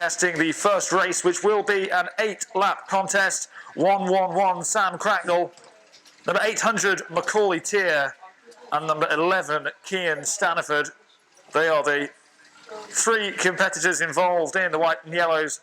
Testing the first race, which will be an 8-lap contest. 111 Sam Cracknell, number 800 Macaulay Tier, and number 11 Cian Staniford. They are the three competitors involved in the white and yellows.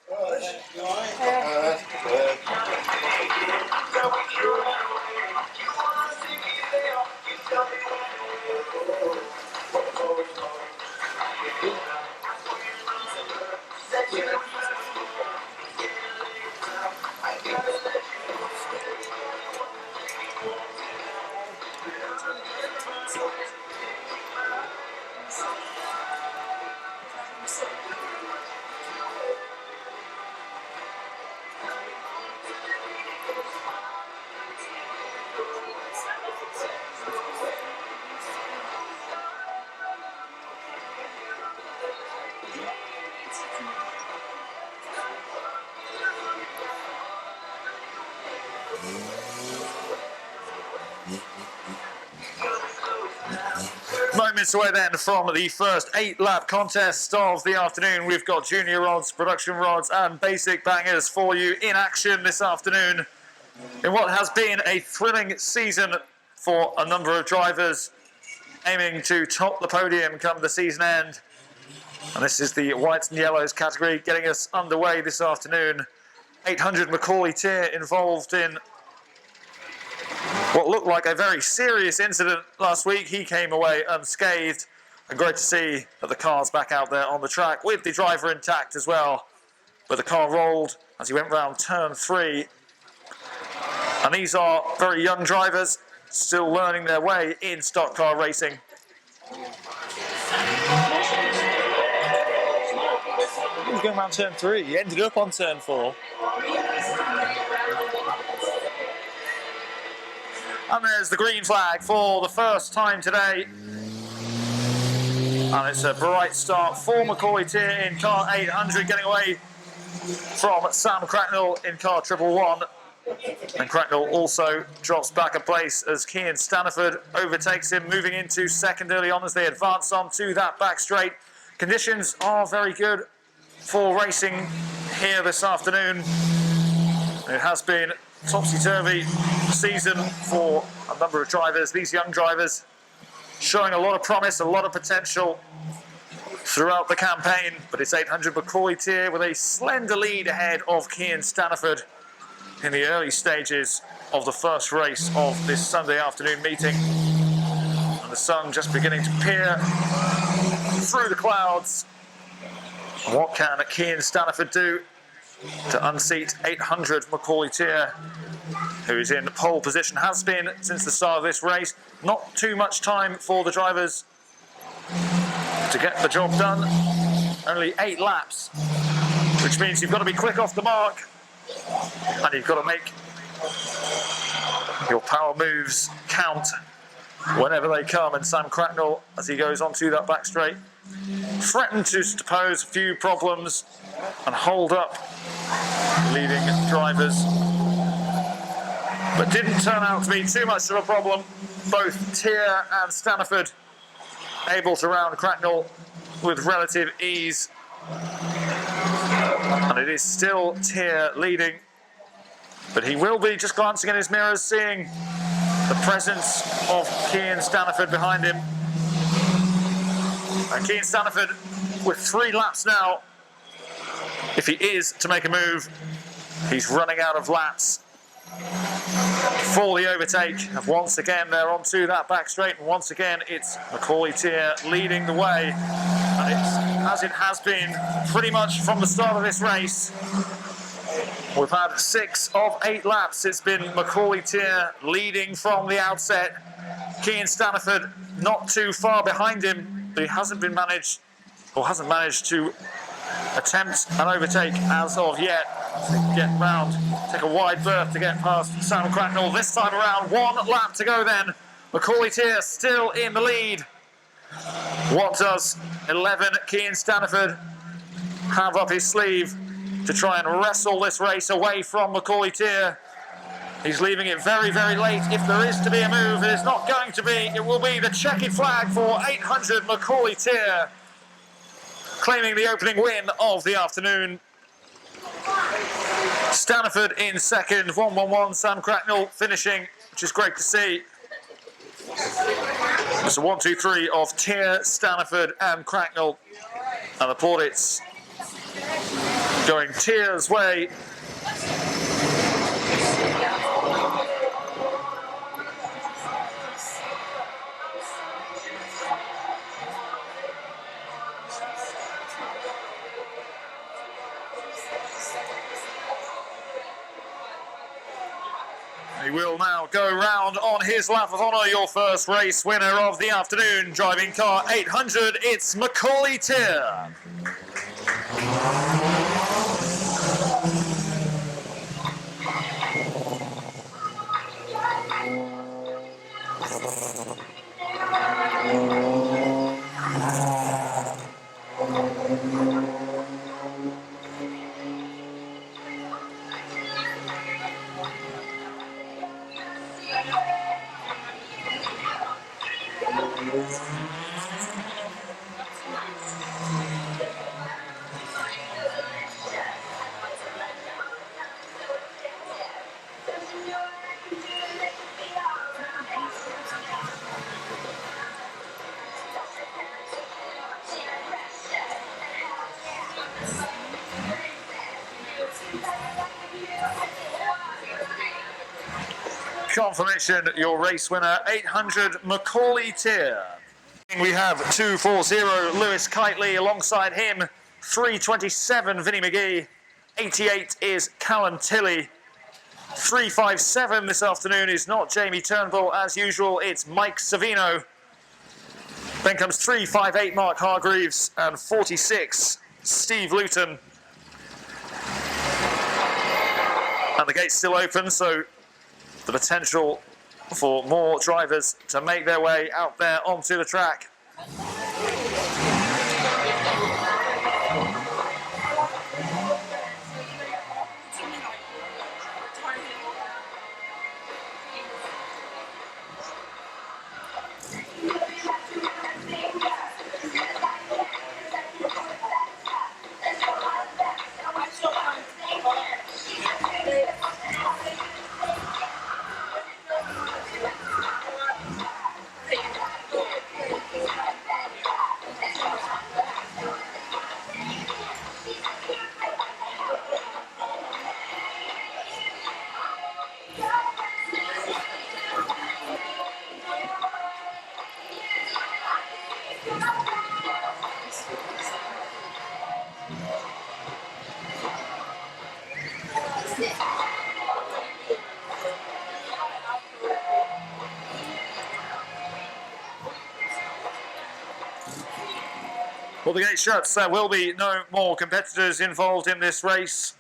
Moments away then from the first 8-lap contest of the afternoon. We've got junior rods, production rods and basic bangers for you in action this afternoon in what has been a thrilling season for a number of drivers aiming to top the podium come the season end. And this is the whites and yellows category getting us underway this afternoon. 800 Macaulay Tier involved in what looked like a very serious incident last week. He came away unscathed, and great to see that the car's back out there on the track with the driver intact as well. But the car rolled as he went round turn 3. And these are very young drivers still learning their way in stock car racing. He was going around turn 3. He ended up on turn 4. And there's the green flag for the first time today. And it's a bright start for Macaulay Tier in car 800, getting away from Sam Cracknell in car 111. And Cracknell also drops back a place as Cian Staniford overtakes him, moving into second early on as they advance on to that back straight. Conditions are very good for racing here this afternoon. It has been topsy-turvy season for a number of drivers. These young drivers showing a lot of promise, a lot of potential throughout the campaign. But it's 800 Macaulay Tier with a slender lead ahead of Cian Staniford in the early stages of the first race of this Sunday afternoon meeting. And the sun just beginning to peer through the clouds. What can Cian Staniford do to unseat 800 Macaulay Tier, who is in pole position, has been since the start of this race. Not too much time for the drivers to get the job done. Only 8 laps, which means you've got to be quick off the mark and you've got to make your power moves count whenever they come. And Sam Cracknell, as he goes onto that back straight, threatened to pose a few problems and hold up leading drivers, but didn't turn out to be too much of a problem. Both Tier and Staniford able to round Cracknell with relative ease, and it is still Tier leading, but he will be just glancing in his mirrors, seeing the presence of Cian Staniford behind him. And Cian Staniford with 3 laps now. If he is to make a move, he's running out of laps for the overtake. And once again, they're onto that back straight. And once again, it's Macaulay Tier leading the way. And it's, as it has been pretty much from the start of this race, we've had 6 of 8 laps. It's been Macaulay Tier leading from the outset. Cian Staniford not too far behind him, but he hasn't managed to attempt an overtake as of yet. Get round, take a wide berth to get past Sam Cracknell. This time around, 1 lap to go then. Macaulay Tier still in the lead. What does 11 Cian Staniford have up his sleeve to try and wrestle this race away from Macaulay Tier? He's leaving it very, very late. If there is to be a move, it is not going to be. It will be the checkered flag for 800 Macaulay Tier, claiming the opening win of the afternoon. Staniford in second, 1-1-1. Sam Cracknell finishing, which is great to see. It's a 1-2-3 of Tier, Staniford and Cracknell. And the plaudits going Tier's way. He will now go round on his lap of honour. Your first race winner of the afternoon, driving car 800, it's Macaulay Tier. Confirmation, your race winner, 800 Macaulay Tier. We have 240 Lewis Kitely alongside him, 327 Vinnie McGee, 88 is Callum Tilley, 357 this afternoon is not Jamie Turnbull as usual, it's Mike Savino. Then comes 358 Mark Hargreaves and 46 Steve Luton. And the gate's still open, so the potential for more drivers to make their way out there onto the track. Well, the gate shuts. There will be no more competitors involved in this race.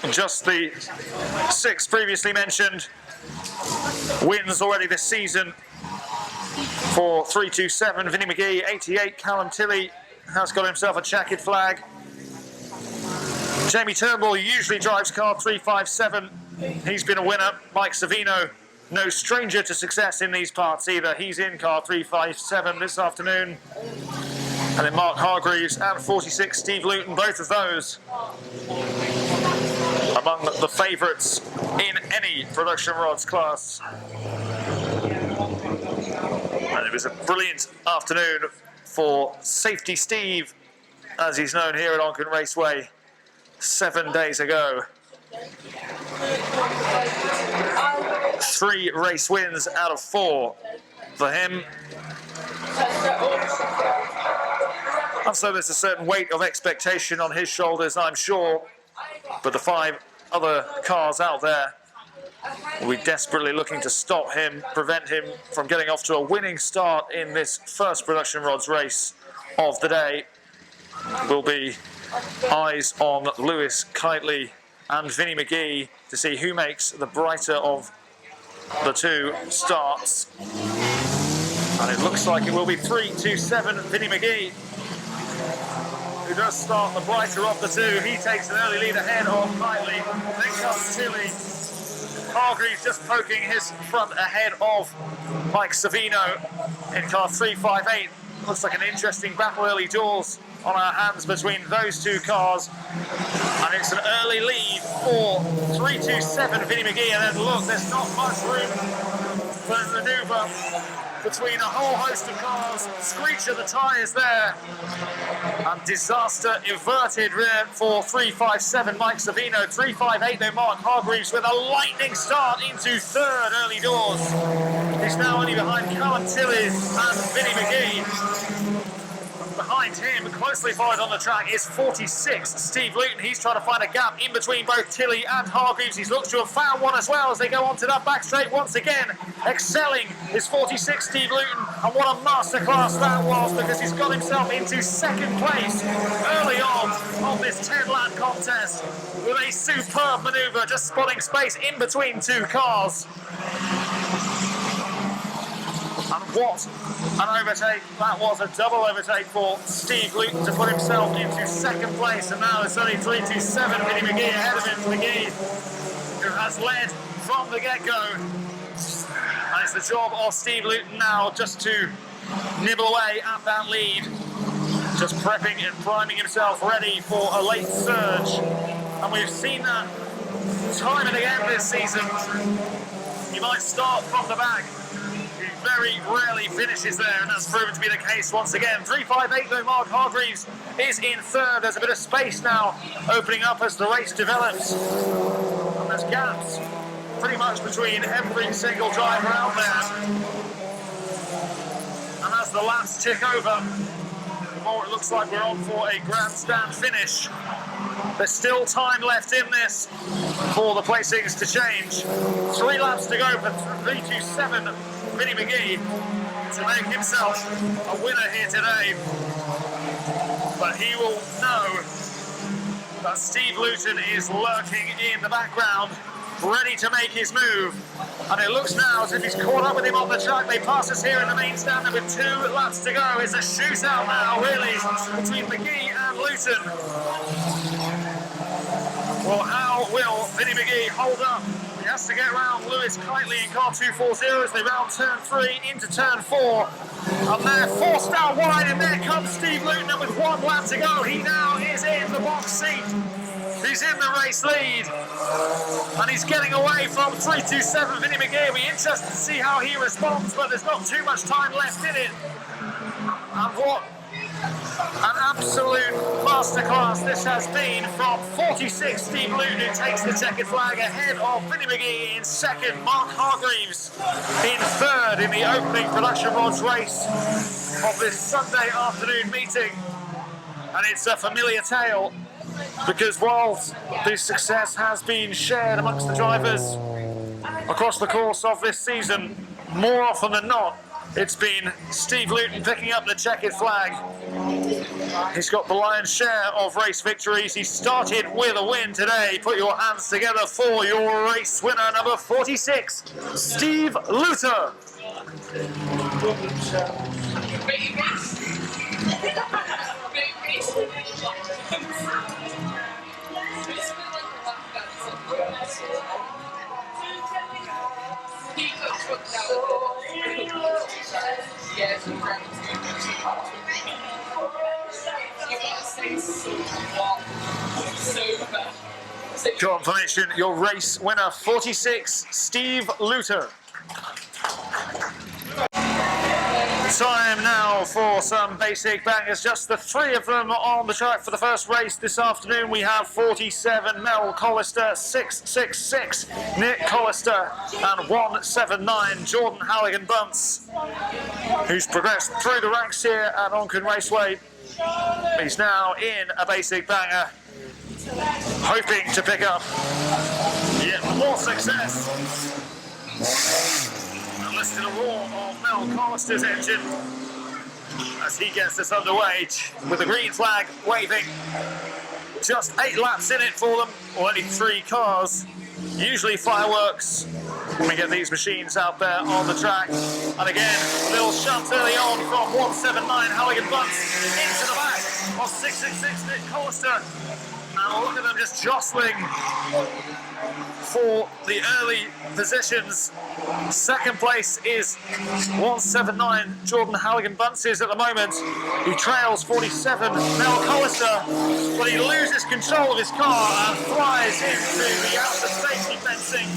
Just the 6 previously mentioned wins already this season for 327 Vinnie McGee, 88 Callum Tilley has got himself a checkered flag. Jamie Turnbull usually drives car 357. He's been a winner. Mike Savino, no stranger to success in these parts either. He's in car 357 this afternoon. And then Mark Hargreaves and 46 Steve Luton, both of those among the favourites in any production rods class. And it was a brilliant afternoon for Safety Steve, as he's known here at Onchan Raceway 7 days ago. 3 race wins out of 4 for him. And so there's a certain weight of expectation on his shoulders, I'm sure. But the 5 other cars out there will be desperately looking to stop him, prevent him from getting off to a winning start in this first production rods race of the day. Will be eyes on Lewis Kitely and Vinnie McGee to see who makes the brighter of the 2 starts. And it looks like it will be 327 Vinnie McGee, who does start the brighter of the 2. He takes an early lead ahead of Kitely. Then comes Tilley. Hargreaves just poking his front ahead of Mike Savino in car 358. Looks like an interesting battle early doors on our hands between those two cars. And it's an early lead for 327 Vinny McGee. And then look, there's not much room for manoeuvre between a whole host of cars. Screech of the tyres there. And disaster averted for 357 Mike Savino. 358 though Mark Hargreaves with a lightning start into third early doors. He's now only behind Callum Tilley and Vinny McGee. Behind him, closely followed on the track, is 46 Steve Luton. He's trying to find a gap in between both Tilley and Hargreaves. He's looked to have found one as well as they go onto that back straight once again. Excelling is 46 Steve Luton, and what a masterclass that was, because he's got himself into second place early on this 10-lap contest with a superb manoeuvre, just spotting space in between two cars. And what an overtake. That was a double overtake for Steve Luton to put himself into second place. And now it's only 327 Vinny McGee ahead of him. McGee, who has led from the get-go. And it's the job of Steve Luton now just to nibble away at that lead. Just prepping and priming himself ready for a late surge. And we've seen that time and again this season. He might start from the back. Very rarely finishes there, and that's proven to be the case once again. 358 though Mark Hargreaves is in third. There's a bit of space now opening up as the race develops. And there's gaps pretty much between every single driver out there. And as the laps tick over, the more it looks like we're on for a grandstand finish. There's still time left in this for the placings to change. 3 laps to go for 327 Vinny McGee to make himself a winner here today. But he will know that Steve Luton is lurking in the background, ready to make his move. And it looks now as if he's caught up with him on the track. They pass us here in the main stand with 2 laps to go. It's a shootout now, really, between McGee and Luton. Well, how will Vinny McGee hold up? He has to get around Lewis Kitely in car 240 as they round turn 3 into turn 4. And they're forced out wide, and there comes Steve Luton, and with 1 lap to go, he now is in the box seat. He's in the race lead, and he's getting away from 327 Vinny McGee. It'll be interesting to see how he responds, but there's not too much time left in it. And what an absolute masterclass this has been from 46 Steve Luton, who takes the checkered flag ahead of Vinny McGee in second, Mark Hargreaves in third in the opening production rods race of this Sunday afternoon meeting. And it's a familiar tale, because whilst this success has been shared amongst the drivers across the course of this season, more often than not, it's been Steve Luton picking up the checkered flag. He's got the lion's share of race victories. He started with a win today. Put your hands together for your race winner, number 46, Steve Luton. Confirmation, your race winner, 46, Steve Luton. Time now for some basic bangers. Just the 3 of them on the track for the first race this afternoon. We have 47 Mel Collister, 666 Nick Collister, and 179 Jordan Halligan Bunce, who's progressed through the ranks here at Onchan Raceway. He's now in a basic banger, hoping to pick up yet more success. Listen to the roar of Mel Collister's engine as he gets us underway with the green flag waving. Just 8 laps in it for them, or only 3 cars. Usually fireworks when we get these machines out there on the track. And again, a little shunt early on from 179 Halligan Bunce into the back of 666 Nick Collister. now. Look at them just jostling for the early positions. Second place is 179 Jordan Halligan-Bunces at the moment. He trails 47 Mel Collister, but he loses control of his car and flies into the outer safety fencing.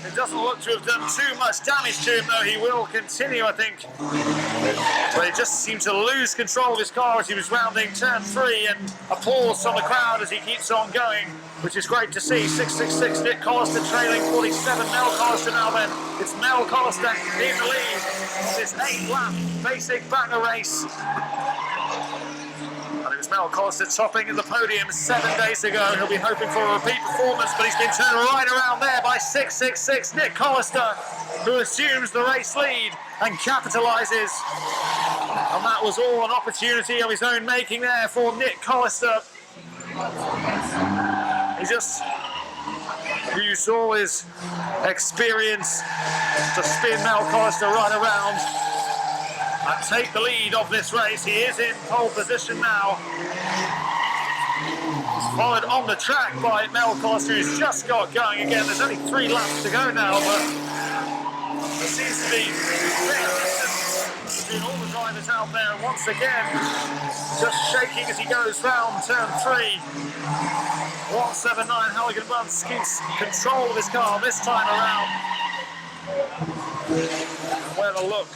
It doesn't look to have done too much damage to him, though. He will continue, I think. But he just seemed to lose control of his car as he was rounding turn 3, and applause from the crowd as he keeps on going, which is great to see. 666 Nick Collister trailing 47 Mel Collister now then. It's Mel Collister in the lead of this 8-lap basic banger race. And it was Mel Collister topping the podium 7 days ago. He'll be hoping for a repeat performance, but he's been turned right around there by 666 Nick Collister, who assumes the race lead and capitalises. And that was all an opportunity of his own making there for Nick Collister. He just used all his experience to spin Mel Collister right around and take the lead of this race. He is in pole position now. He's followed on the track by Mel Collister, who's just got going again. There's only 3 laps to go now, but there seems to be fair distance between all the drivers out there. Once again, just shaking as he goes round turn 3. 179 Halligan-Bunces keeps control of his car this time around. Where the look.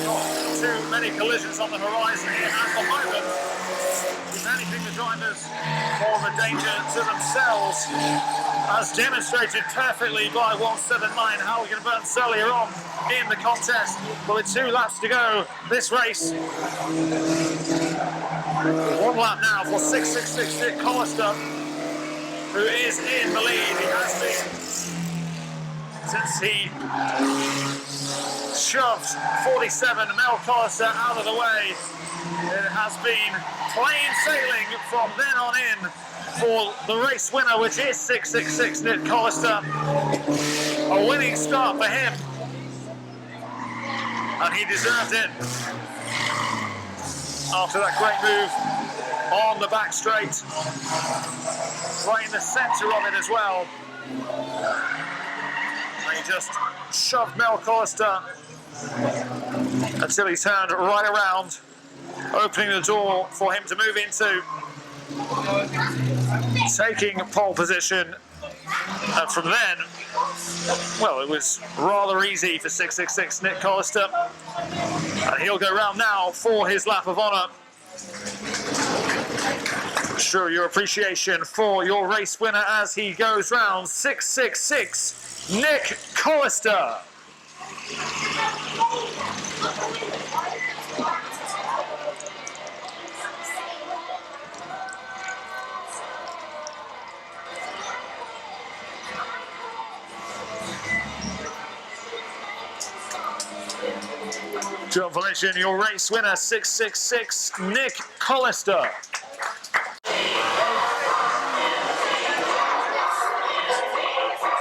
Not too many collisions on the horizon here at the moment. If anything, the drivers more of a danger to themselves, as demonstrated perfectly by 179 Halligan-Bunces earlier on in the contest. But with 2 laps to go, this race. 1 lap now for 666 Nick Collister, who is in the lead. He has been since he shoved 47 Mel Collister out of the way. It has been plain sailing from then on in for the race winner, which is 666 Nick Collister. A winning start for him, and he deserved it after that great move on the back straight, right in the centre of it as well. And he just shoved Mel Collister until he turned right around, opening the door for him to move into, taking pole position. And from then, well, it was rather easy for 666 Nick Collister. And he'll go round now for his lap of honour. Show your appreciation for your race winner as he goes round. 666 Nick Collister. Confirmation, your race winner, 666 Nick Collister.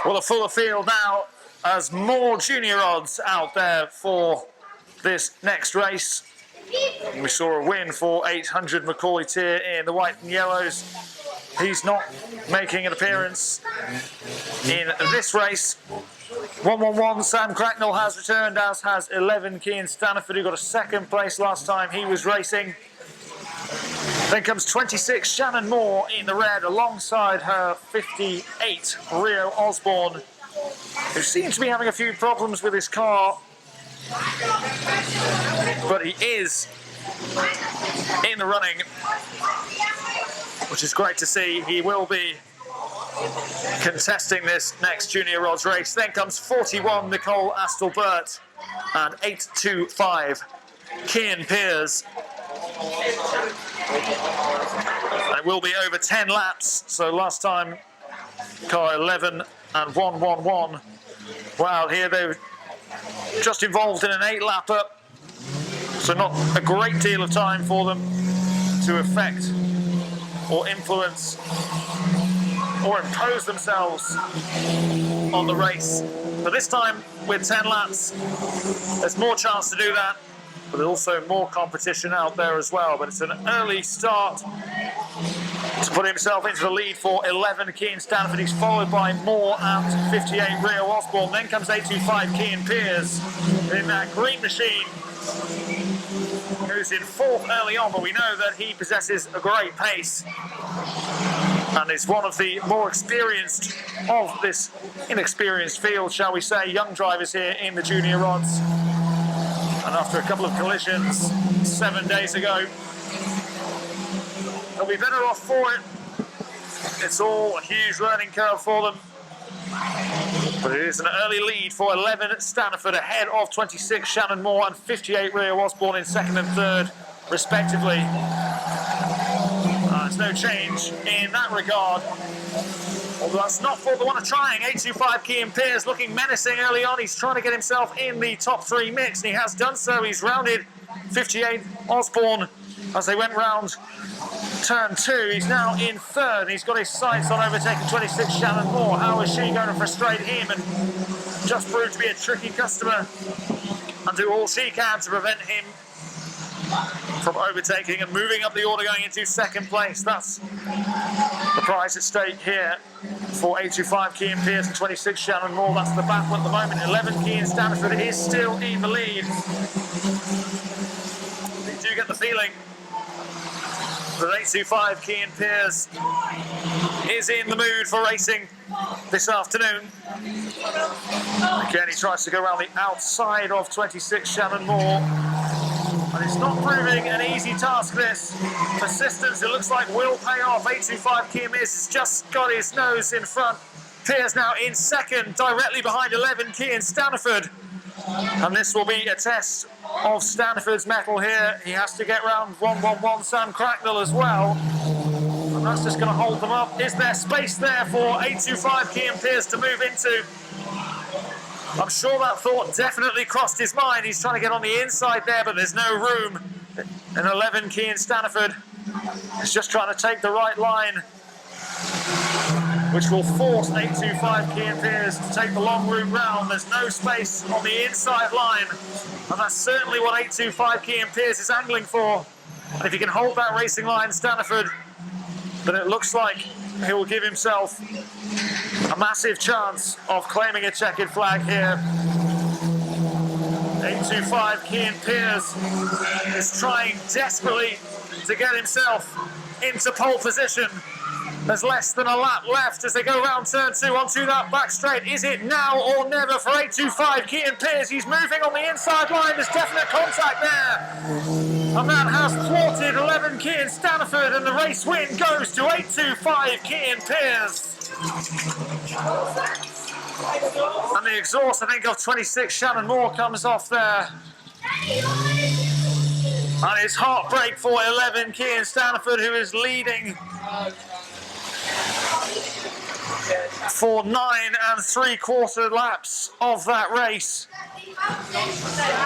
Well, a fuller field now as more junior odds out there for this next race. We saw a win for 800 Macaulay Tier in the white and yellows. He's not making an appearance in this race. 111 Sam Cracknell has returned, as has 11 Cian Staniford, who got a 2nd place last time he was racing. Then comes 26 Shannon Moore in the red, alongside her 58 Rio Osborne, who seems to be having a few problems with his car, but he is in the running, which is great to see. He will be contesting this next junior rods race. Then comes 41 Nicole Astelbert and 825 Cian Pears. And it will be over 10 laps. So last time, car 11 and 111. Wow, here they're just involved in an 8-lapper. So not a great deal of time for them to affect or influence or impose themselves on the race. But this time, with 10 laps, there's more chance to do that, but also more competition out there as well. But it's an early start to put himself into the lead for 11, Cian Stanford. He's followed by Moore at 58, Rio Osborne. Then comes 825, Cian Pearce in that green machine, who's in fourth early on, but we know that he possesses a great pace and is one of the more experienced of this inexperienced field, shall we say, young drivers here in the junior rods. And after a couple of collisions 7 days ago, they'll be better off for it. It's all a huge learning curve for them. But it is an early lead for 11 Stanford ahead of 26 Shannon Moore and 58 Rio Osborne in second and third, respectively. There's no change in that regard. Although that's not for the one of trying. 825 Cian Pearce looking menacing early on. He's trying to get himself in the top three mix, and he has done so. He's rounded 58 Osborne as they went round turn two. He's now in third, and he's got his sights on overtaking 26 Shannon Moore. How is she going to frustrate him and just prove to be a tricky customer and do all she can to prevent him from overtaking and moving up the order, going into second place? That's the prize at stake here for 825 Cian Pearce and 26 Shannon Moore. That's the battle at the moment. 11 Cian Stanford is still in the lead. You do get the feeling that 825 Cian Pearce is in the mood for racing this afternoon. Again, he tries to go around the outside of 26 Shannon Moore. And it's not proving an easy task, this. Persistence, it looks like, will pay off. 825 Cian Pearce has just got his nose in front. Pearce now in second, directly behind 11 Cian Stanford. And this will be a test of Stanford's mettle here. He has to get round 111 Sam Cracknell as well. And that's just going to hold them up. Is there space there for 825 Cian Pearce to move into? I'm sure that thought definitely crossed his mind. He's trying to get on the inside there, but there's no room. And 11 Cian Stanford is just trying to take the right line, which will force 825 Cian Pearce to take the long route round. There's no space on the inside line, and that's certainly what 825 Cian Pearce is angling for. And if he can hold that racing line, Stanford, then it looks like he will give himself a massive chance of claiming a checkered flag here. 825 Cian Pearce is trying desperately to get himself into pole position. There's less than a lap left as they go round turn two onto that back straight. Is it now or never for 825 Cian Pearce? He's moving on the inside line. There's definite contact there. And that has thwarted 11 Cian Stanford, and the race win goes to 825 Cian Pearce. And the exhaust, I think, of 26 Shannon Moore comes off there. And it's heartbreak for 11 Cian Stanford, who is leading for 9 3/4 laps of that race.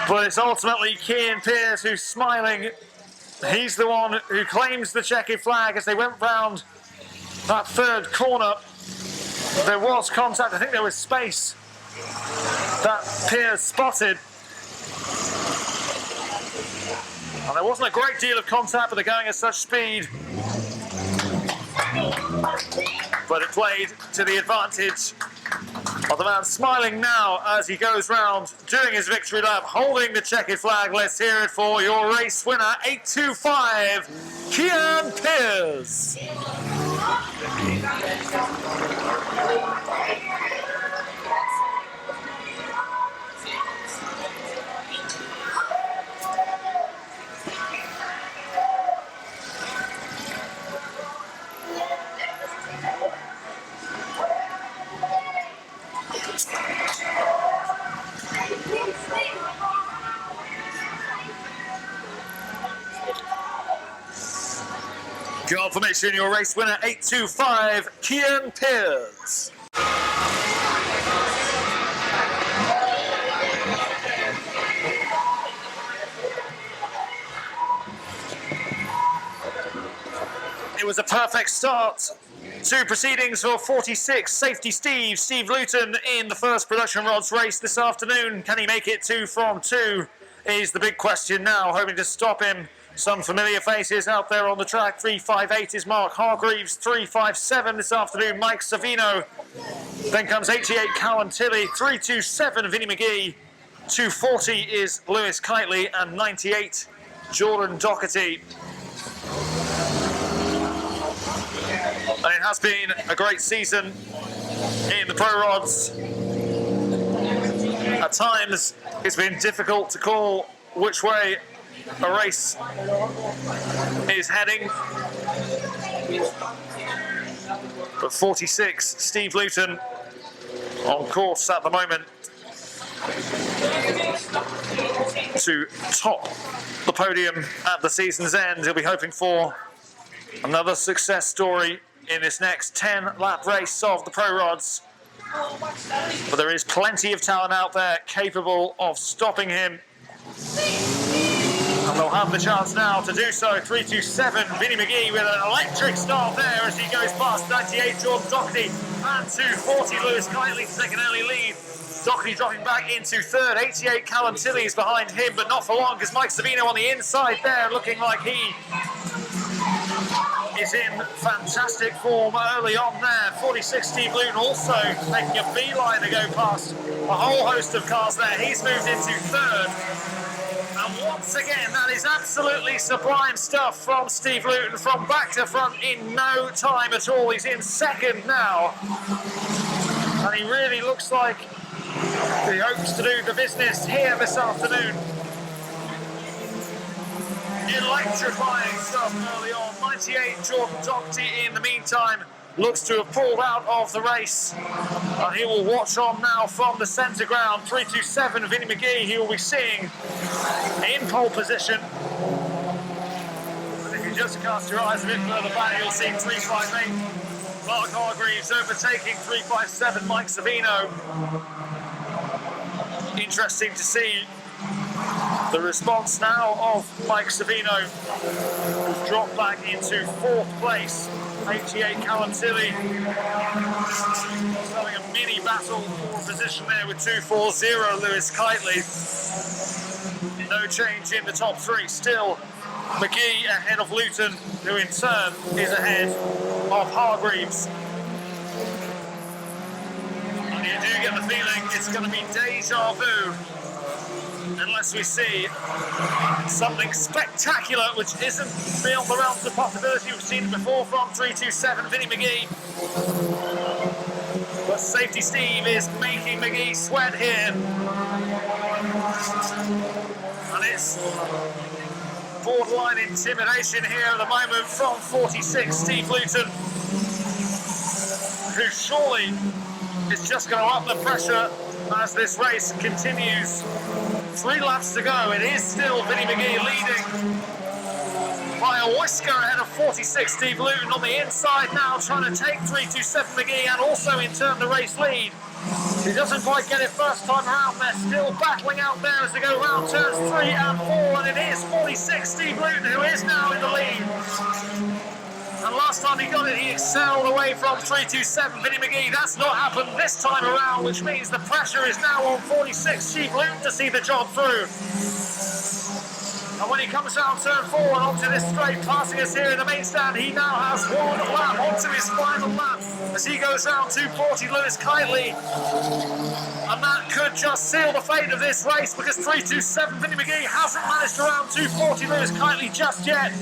But it's ultimately Cian Pearce who's smiling. He's the one who claims the checkered flag as they went round that third corner. There was contact, I think there was space that Pearce spotted. And there wasn't a great deal of contact, but they're going at such speed. But it played to the advantage of the man smiling now as he goes round, doing his victory lap, holding the checkered flag. Let's hear it for your race winner, 825 Cian Pearce. Confirmation, your race winner, 825 Cian Pearce. It was a perfect start to proceedings for 46 Safety Steve Luton in the first production rods race this afternoon. Can he make it 2 from 2 is the big question now, hoping to stop him Some familiar faces out there on the track. 3.58 is Mark Hargreaves. 3.57 this afternoon, Mike Savino. Then comes 88 Cowan Tilley. 3.27 Vinnie McGee. 2.40 is Lewis Kitely, and 98 Jordan Doherty. And it has been a great season in the Pro Rods. At times, it's been difficult to call which way a race is heading. But 46, Steve Luton, on course at the moment to top the podium at the season's end. He'll be hoping for another success story in this next 10-lap race of the Pro Rods. But there is plenty of talent out there capable of stopping him. And they'll have the chance now to do so. 3.27, Vinnie McGee with an electric start there as he goes past 98 Jordan Doherty and 2.40 Lewis Kitely to take an early lead. Doherty dropping back into third. 88 Callum Tilley is behind him, but not for long because Mike Savino on the inside there looking like he is in fantastic form early on there. 46 Steve Luton also making a beeline to go past a whole host of cars there. He's moved into third. And once again, that is absolutely sublime stuff from Steve Luton, from back to front in no time at all. He's in second now. And he really looks like he hopes to do the business here this afternoon. Electrifying stuff early on. 98 Jordan Doherty in the meantime looks to have pulled out of the race, and he will watch on now from the centre ground. 3.27 Vinnie McGee he will be seeing in pole position. But if you just cast your eyes a bit further back, you'll see 3.58 Mark Hargreaves overtaking 3.57 Mike Savino. Interesting to see the response now of Mike Savino, who's dropped back into fourth place. 88 Callum Tilley having a mini battle for position there with 2.40 Lewis Kitely. No change in the top three. Still McGee ahead of Luton, who in turn is ahead of Hargreaves. And you do get the feeling it's going to be deja vu unless we see something spectacular, which isn't beyond the realms of possibility. We've seen it before from 3.27 Vinnie McGee. But Safety Steve is making McGee sweat here. And it's borderline intimidation here at the moment from 46 Steve Luton, who surely is just going to up the pressure as this race continues. 3 laps to go. It is still Vinnie McGee leading by a whisker ahead of 46 Steve Luton on the inside now, trying to take 3.27 McGee and also in turn the race lead. He doesn't quite get it first time around. They're still battling out there as they go round turns 3 and 4, and it is 46 Steve Luton who is now in the lead. And last time he got it, he excelled away from 3.27 Vinnie McGee. That's not happened this time around, which means the pressure is now on 46 Steve Luton to see the job through. And when he comes down turn 4 and onto this straight, passing us here in the main stand, he now has 1 lap onto his final lap as he goes round 2.40 Lewis Kitely. And that could just seal the fate of this race, because 3.27 Vinnie McGee hasn't managed to round 2.40 Lewis Kitely just yet.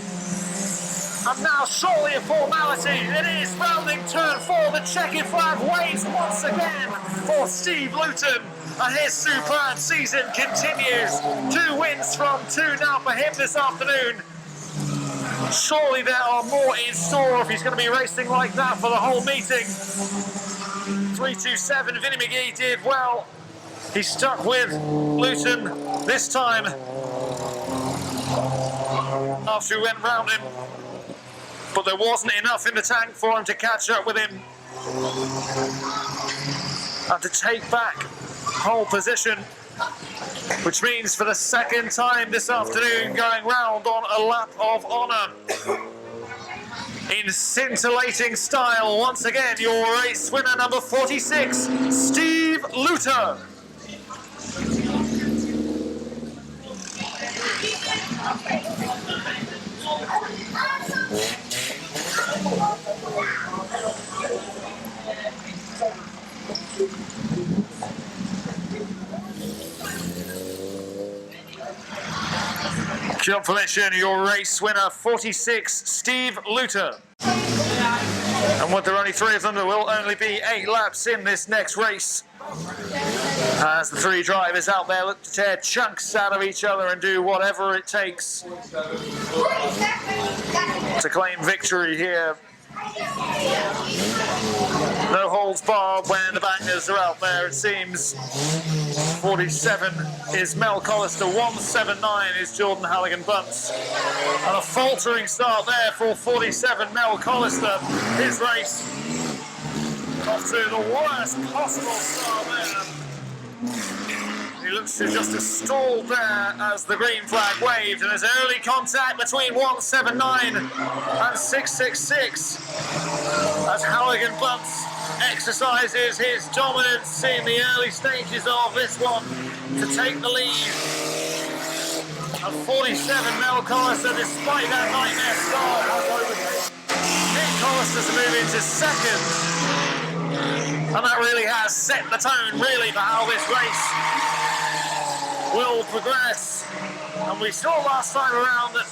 And now surely a formality. It is rounding turn 4. The checkered flag waves once again for Steve Luton. And his superb season continues. 2 wins from 2 now for him this afternoon. Surely there are more in store if he's going to be racing like that for the whole meeting. 3.27 Vinnie McGee did well. He stuck with Luton this time after he went round him. But there wasn't enough in the tank for him to catch up with him and to take back pole position, which means for the second time this afternoon going round on a lap of honour. In scintillating style, once again, your race winner number 46, Steve Luton. Confirmation, your race winner, 46, Steve Luton. And with there are only 3 of them, there will only be 8 laps in this next race. As the 3 drivers out there look to tear chunks out of each other and do whatever it takes to claim victory here. No holds barred when the bangers are out there, it seems. 47 is Mel Collister, 179 is Jordan Halligan-Bunce. And a faltering start there for 47 Mel Collister. His race off to the worst possible start there. He looks to just have stalled there as the green flag waved, and there's early contact between 179 and 666 as Halligan-Bunce exercises his dominance in the early stages of this one to take the lead. And 47 Mel Collister, despite that nightmare start, has overtaken Nick Collister to move into second. And that really has set the tone, really, for how this race will progress. And we saw last time around that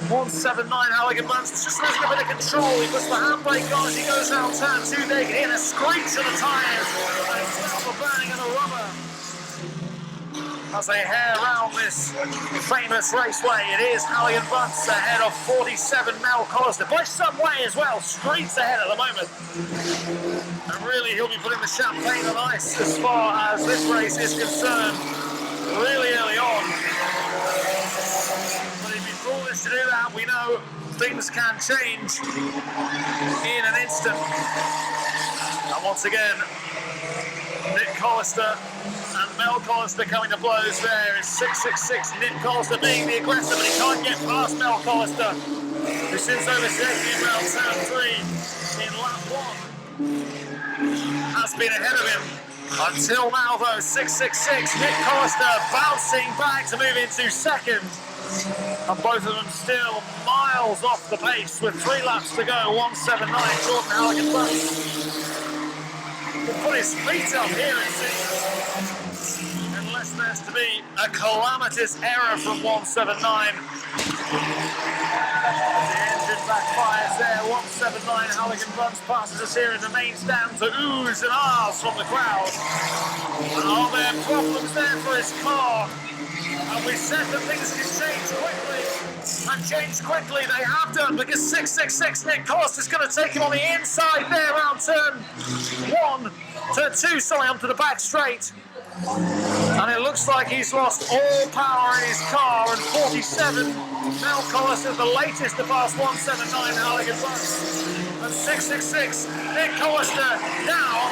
179 Halligan-Bunce was just losing a bit of control. He puts the handbrake on as he goes down turn 2. They can hear the screech of the tyres and it smells the burning of the rubber. As they head around this famous raceway, it is Halligan-Bunce ahead of 47 Mel Collister. By some way as well, streets ahead at the moment. And really, he'll be putting the champagne on ice as far as this race is concerned, really early on. But if he's foolish to do that, we know things can change in an instant. And once again, Nick Collister and Mel Collister coming to blows there. It's 666. Nick Collister being the aggressor, but he can't get past Mel Collister, who sits overtaking around turn 3 in lap 1. Has been ahead of him until now, though. 666. Nick Collister bouncing back to move into second. And both of them still miles off the pace with 3 laps to go. 179, Jordan Halligan-Bunce. He'll put his feet up here, it seems. Unless there's to be a calamitous error from 179. The engine backfires there. 179 Halligan-Bunce passes us here in the main stand to oohs and ahs from the crowd. And are there problems there for his car? And we said that things can change quickly. And change quickly they have done, because 666 Nick Collister's going to take him on the inside there around turn 2, sorry, onto the back straight. And it looks like he's lost all power in his car, and 47 Mel Collister, the latest to pass 179 Halligan-Bunce. And 666 Nick Collister now,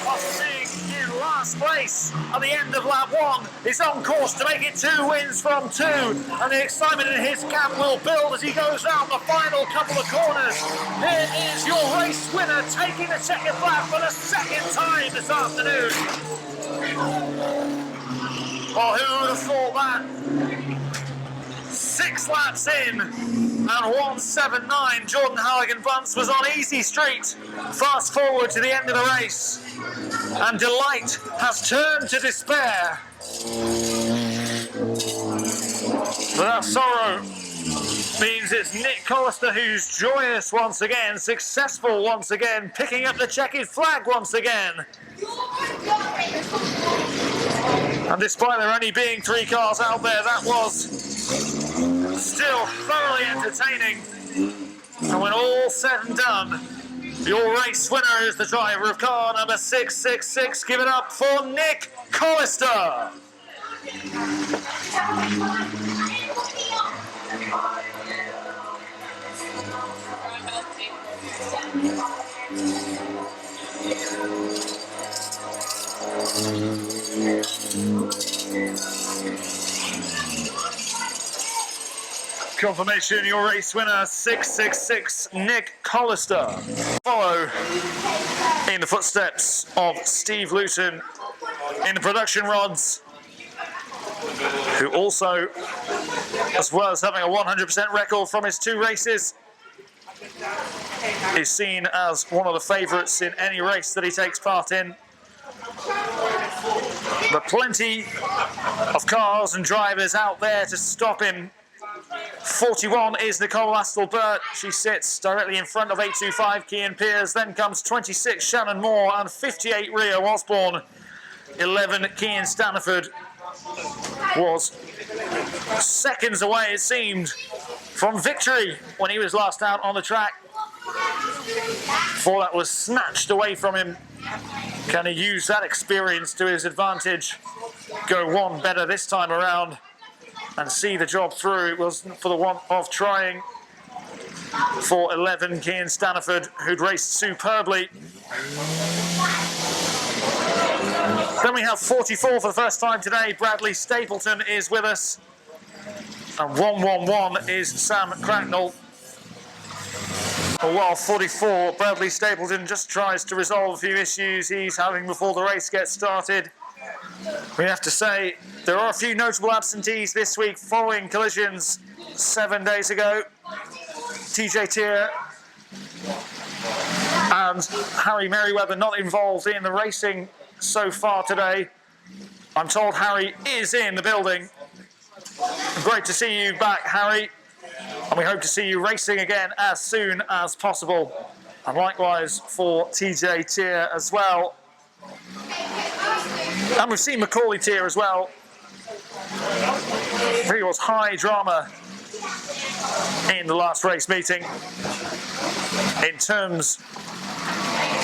after being in last place at the end of lap 1, is on course to make it 2 wins from 2, and the excitement in his camp will build as he goes down the final couple of corners. Here is your race winner, taking the checkered flag for the 2nd time this afternoon. Well, who would have thought that? 6 laps in, and 179 Jordan Halligan-Bunce was on easy street. Fast forward to the end of the race, and delight has turned to despair. But that sorrow means it's Nick Collister who's joyous once again, successful once again, picking up the checkered flag once again. And despite there only being 3 cars out there, that was still thoroughly entertaining. And when all said and done, your race winner is the driver of car number 666. Give it up for Nick Collister. Confirmation, your race winner, 666 Nick Collister. Follow in the footsteps of Steve Luton in the production rods, who also, as well as having a 100% record from his 2 races, is seen as one of the favourites in any race that he takes part in. But plenty of cars and drivers out there to stop him. 41 is Nicole Astle-Burt. She sits directly in front of 825 Cian Pearce. Then comes 26 Shannon Moore and 58 Rio Osborne. 11 Cian Staniford was seconds away, it seemed, from victory when he was last out on the track. Before that was snatched away from him. Can he use that experience to his advantage? Go one better this time around and see the job through. It wasn't for the want of trying for 11 Cian Staniford, who'd raced superbly. Then we have 44 for the first time today. Bradley Stapleton is with us. And 111 is Sam Cracknell. While 44, Bradley Stapleton just tries to resolve a few issues he's having before the race gets started. We have to say there are a few notable absentees this week following collisions 7 days ago. TJ Tier and Harry Merriweather not involved in the racing so far today. I'm told Harry is in the building. Great to see you back, Harry. And we hope to see you racing again as soon as possible. And likewise for TJ Tier as well. And we've seen Macaulay Tier as well. He was high drama in the last race meeting. In terms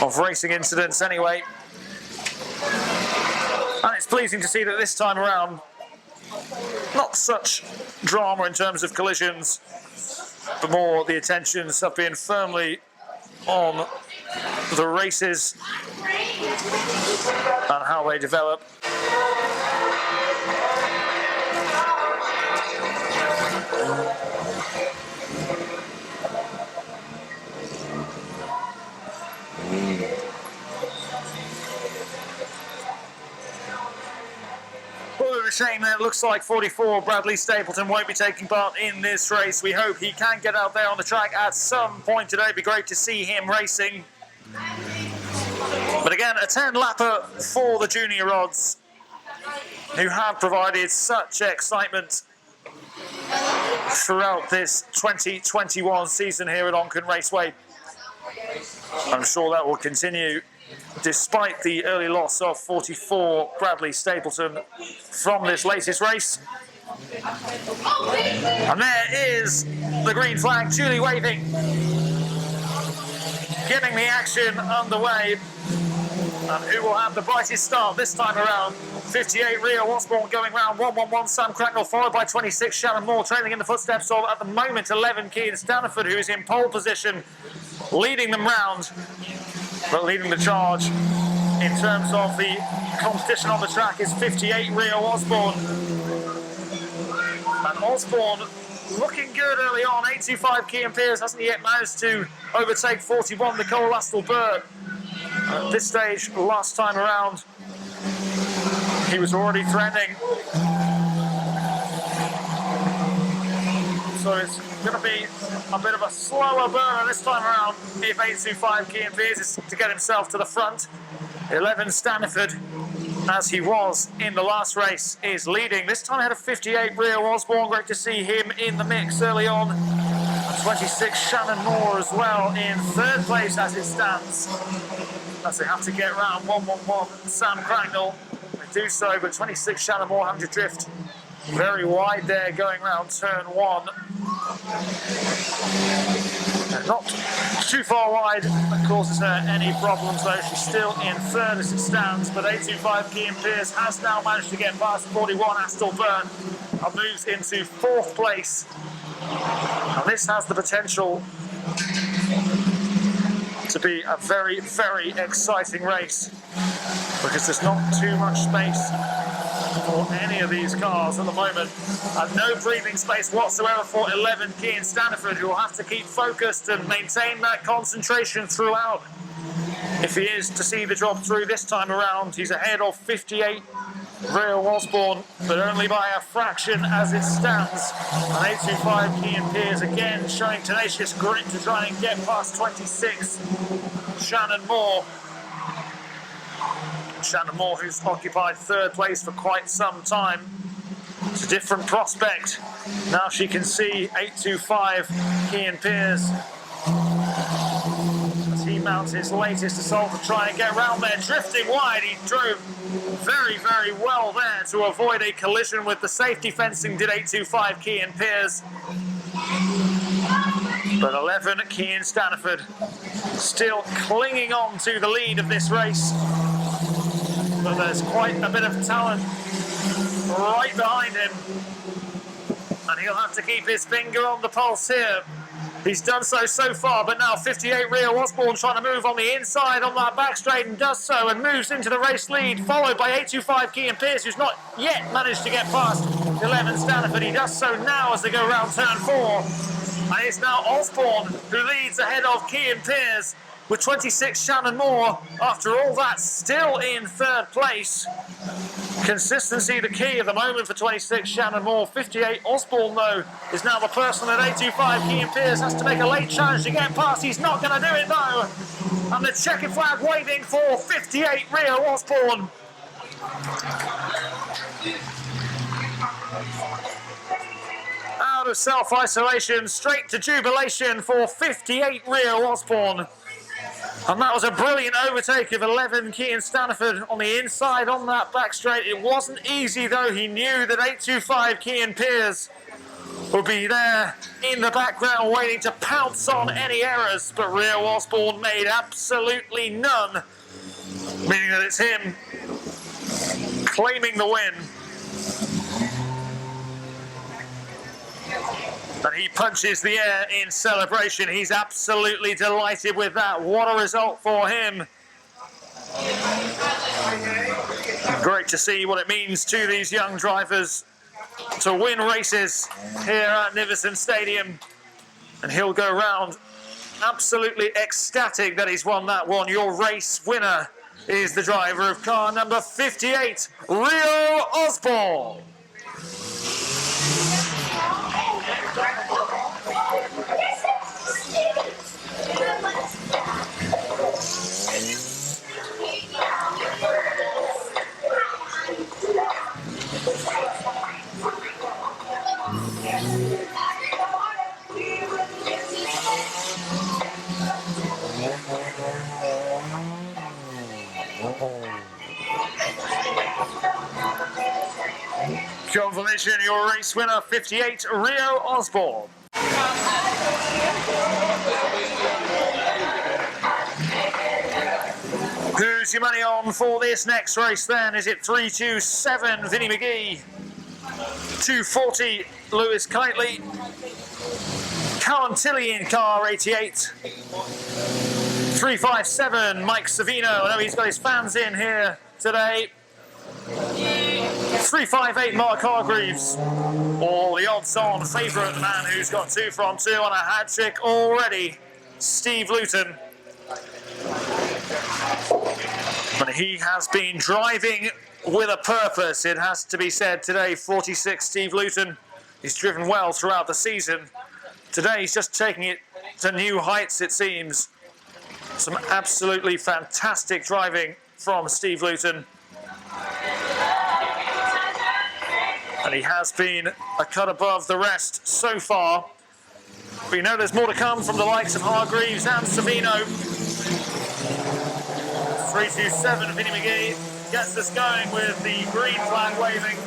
of racing incidents anyway. And it's pleasing to see that this time around, not such drama in terms of collisions, but more the attentions have been firmly on the races and how they develop. A shame that it looks like 44 Bradley Stapleton won't be taking part in this race. We hope he can get out there on the track at some point today. It'd be great to see him racing. But again, a 10-lapper for the junior rods, who have provided such excitement throughout this 2021 season here at Onchan Raceway. I'm sure that will continue despite the early loss of 44 Bradley Stapleton from this latest race. And there is the green flag, duly waving, getting the action underway. And who will have the brightest start this time around? 58 Rio Osborne going round, 111 Sam Cracknell, followed by 26 Shannon Moore, trailing in the footsteps of, at the moment, 11 Cian Staniford, who is in pole position, leading them round. But leading the charge in terms of the competition on the track is 58 Rio Osborne. And Osborne looking good early on. 825 Cian Pearce hasn't yet managed to overtake 41 Nicole Astle-Burt. At this stage, last time around, he was already threatening. So it's going to be a bit of a slower burner this time around if 825 Cian Pearce is to get himself to the front. 11 Staniford, as he was in the last race, is leading. This time ahead of 58 Rio Osborne. Great to see him in the mix early on. 26 Shannon Moore as well in third place as it stands. As they have to get round 111 Sam Cracknell. They do so, but 26 Shannon Moore having to drift very wide there going round turn one. Not too far wide, that causes her any problems though. She's still in third as it stands, but 825 Cian Pearce has now managed to get past 41 Astle-Burt and moves into fourth place. And this has the potential to be a very, very exciting race because there's not too much space for any of these cars at the moment, and no breathing space whatsoever for 11 Cian Staniford, who will have to keep focused and maintain that concentration throughout if he is to see the job through this time around. He's ahead of 58 Rio Osborne, but only by a fraction as it stands. And 825 Kean Pearce again showing tenacious grit to try and get past 26 Shannon Moore. Shannon Moore, who's occupied third place for quite some time. It's a different prospect. Now she can see 825 Kean Pearce as he mounts his latest assault to try and get around there. Drifting wide, he drove very, very well there to avoid a collision with the safety fencing, did 825 Kean Pearce. But 11 Kean Staniford still clinging on to the lead of this race. But there's quite a bit of talent right behind him, and he'll have to keep his finger on the pulse here. He's done so far, but now 58 Rio Osborne trying to move on the inside on that back straight, and does so and moves into the race lead, followed by 825 Kean Pearce, who's not yet managed to get past 11 Staniford. He does so now as they go around turn 4, and it's now Osborne who leads ahead of Kean Pearce with 26 Shannon Moore. After all that, still in third place. Consistency the key at the moment for 26 Shannon Moore. 58 Osborne, though, is now the person at 825 Kean Pearce. Has to make a late challenge to get past. He's not going to do it, though. And the checkered flag waving for 58 Rio Osborne. Out of self-isolation, straight to jubilation for 58 Rio Osborne. And that was a brilliant overtake of 11 Kean Staniford on the inside on that back straight. It wasn't easy, though. He knew that 825 Kean Pearce would be there in the background waiting to pounce on any errors. But Rio Osborne made absolutely none, meaning that it's him claiming the win. And he punches the air in celebration. He's absolutely delighted with that. What a result for him. Great to see what it means to these young drivers to win races here at Niverson Stadium. And he'll go round absolutely ecstatic that he's won that one. Your race winner is the driver of car number 58, Rio Osborne. Confirmation, your race winner, 58, Rio Osborne. Who's your money on for this next race then? Is it 327, Vinnie McGee? 240, Lewis Kitely? Callum Tilley in car 88. 357, Mike Savino. I know he's got his fans in here today. 358, Mark Hargreaves. All the odds-on favourite, the man who's got 2 from 2 on a hat trick already, Steve Luton. But he has been driving with a purpose, it has to be said today. 46, Steve Luton. He's driven well throughout the season. Today he's just taking it to new heights, it seems. Some absolutely fantastic driving from Steve Luton. And he has been a cut above the rest so far. But you know there's more to come from the likes of Hargreaves and Savino. 327, Vinnie McGee gets us going with the green flag waving.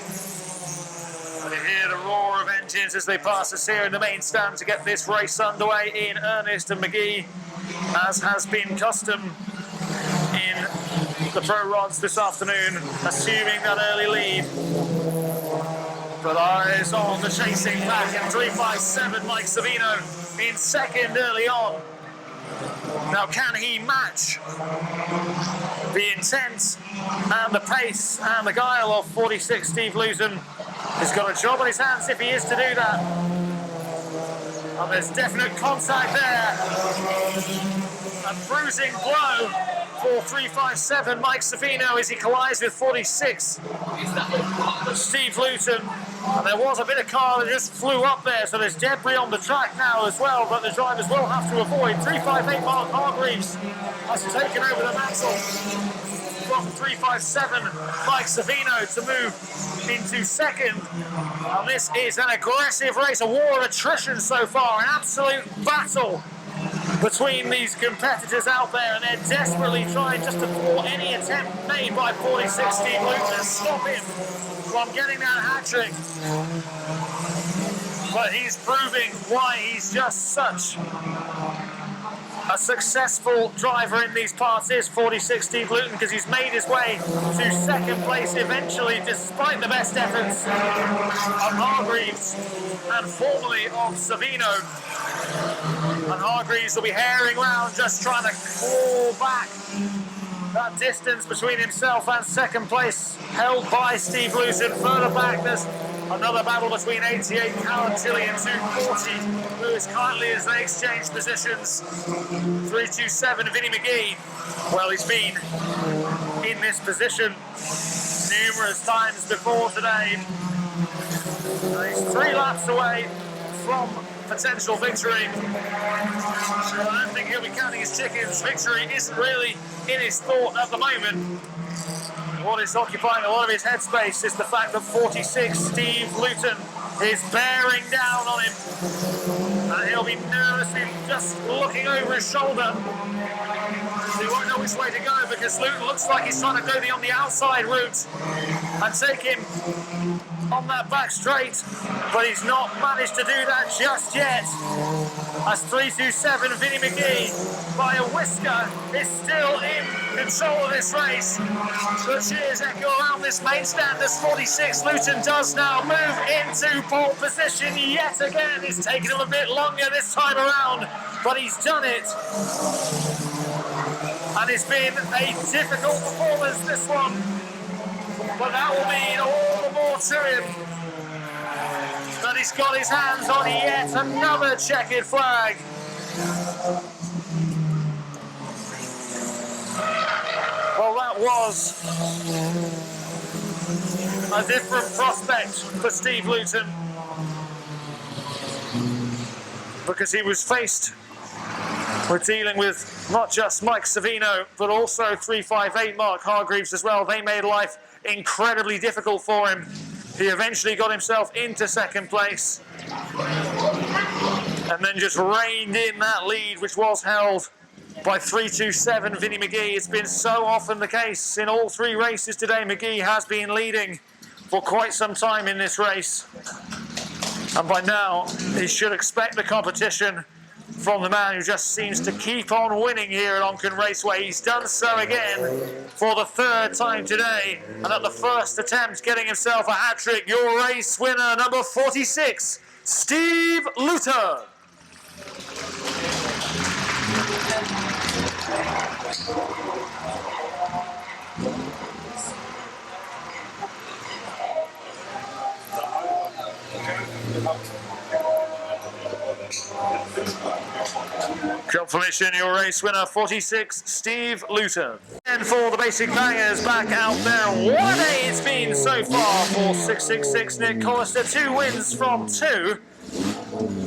And you hear the roar of engines as they pass us here in the main stand to get this race underway in earnest. And McGee, as has been custom in the Pro Rods this afternoon, assuming that early lead. But eyes on the chasing pack, and 357, Mike Savino in second early on. Now, can he match the intent and the pace and the guile of 46 Steve Luton? He's got a job on his hands if he is to do that. And there's definite contact there. A bruising blow for 357, Mike Savino, as he collides with 46, Steve Luton. And there was a bit of car that just flew up there, so there's debris on the track now as well, but the drivers will have to avoid. 358 Mark Hargreaves has taken over the mantle from 357 Mike Savino to move into second. And this is an aggressive race, a war of attrition so far, an absolute battle between these competitors out there, and they're desperately trying just to thwart any attempt made by 46 Steve Luton to stop him from getting that hat-trick. But he's proving why he's just such a successful driver in these parts is 46 Steve Luton, because he's made his way to second place eventually, despite the best efforts of Hargreaves and formerly of Savino. And Hargreaves will be herring round, just trying to claw back that distance between himself and second place, held by Steve Luton. Further back, there's another battle between 88 Callum Tilley and 240 Lewis Hartley as they exchange positions. 327 Vinnie McGee. Well, he's been in this position numerous times before today. He's 3 laps away from potential victory. I don't think he'll be counting his chickens. Victory isn't really in his thought at the moment. What is occupying a lot of his headspace is the fact that 46 Steve Luton is bearing down on him, and he'll be nervously just looking over his shoulder. He won't know which way to go, because Luton looks like he's trying to go on the outside route and take him on that back straight, but he's not managed to do that just yet. As 327 Vinnie McGee, by a whisker, is still in control of this race. The cheers echo around this main stand as 46 Luton does now move into pole position yet again. It's taken him a bit longer this time around, but he's done it. And it's been a difficult performance, this one, but that will mean all the more to him that he's got his hands on yet another checkered flag. Well, that was a different prospect for Steve Luton, because he was faced with dealing with not just Mike Savino, but also 358 Mark Hargreaves as well. They made life incredibly difficult for him. He eventually got himself into second place and then just reined in that lead, which was held by 327 Vinnie McGee. It's been so often the case in all 3 races today. McGee has been leading for quite some time in this race, and by now he should expect the competition from the man who just seems to keep on winning here at Onchan Raceway. He's done so again for the 3rd time today, and at the first attempt getting himself a hat-trick. Your race winner, number 46, Steve Luton. Confirmation, your race winner, 46, Steve Luton. And for the basic bangers back out there, what a day it's been so far for 666 Nick Collister. 2 wins from 2.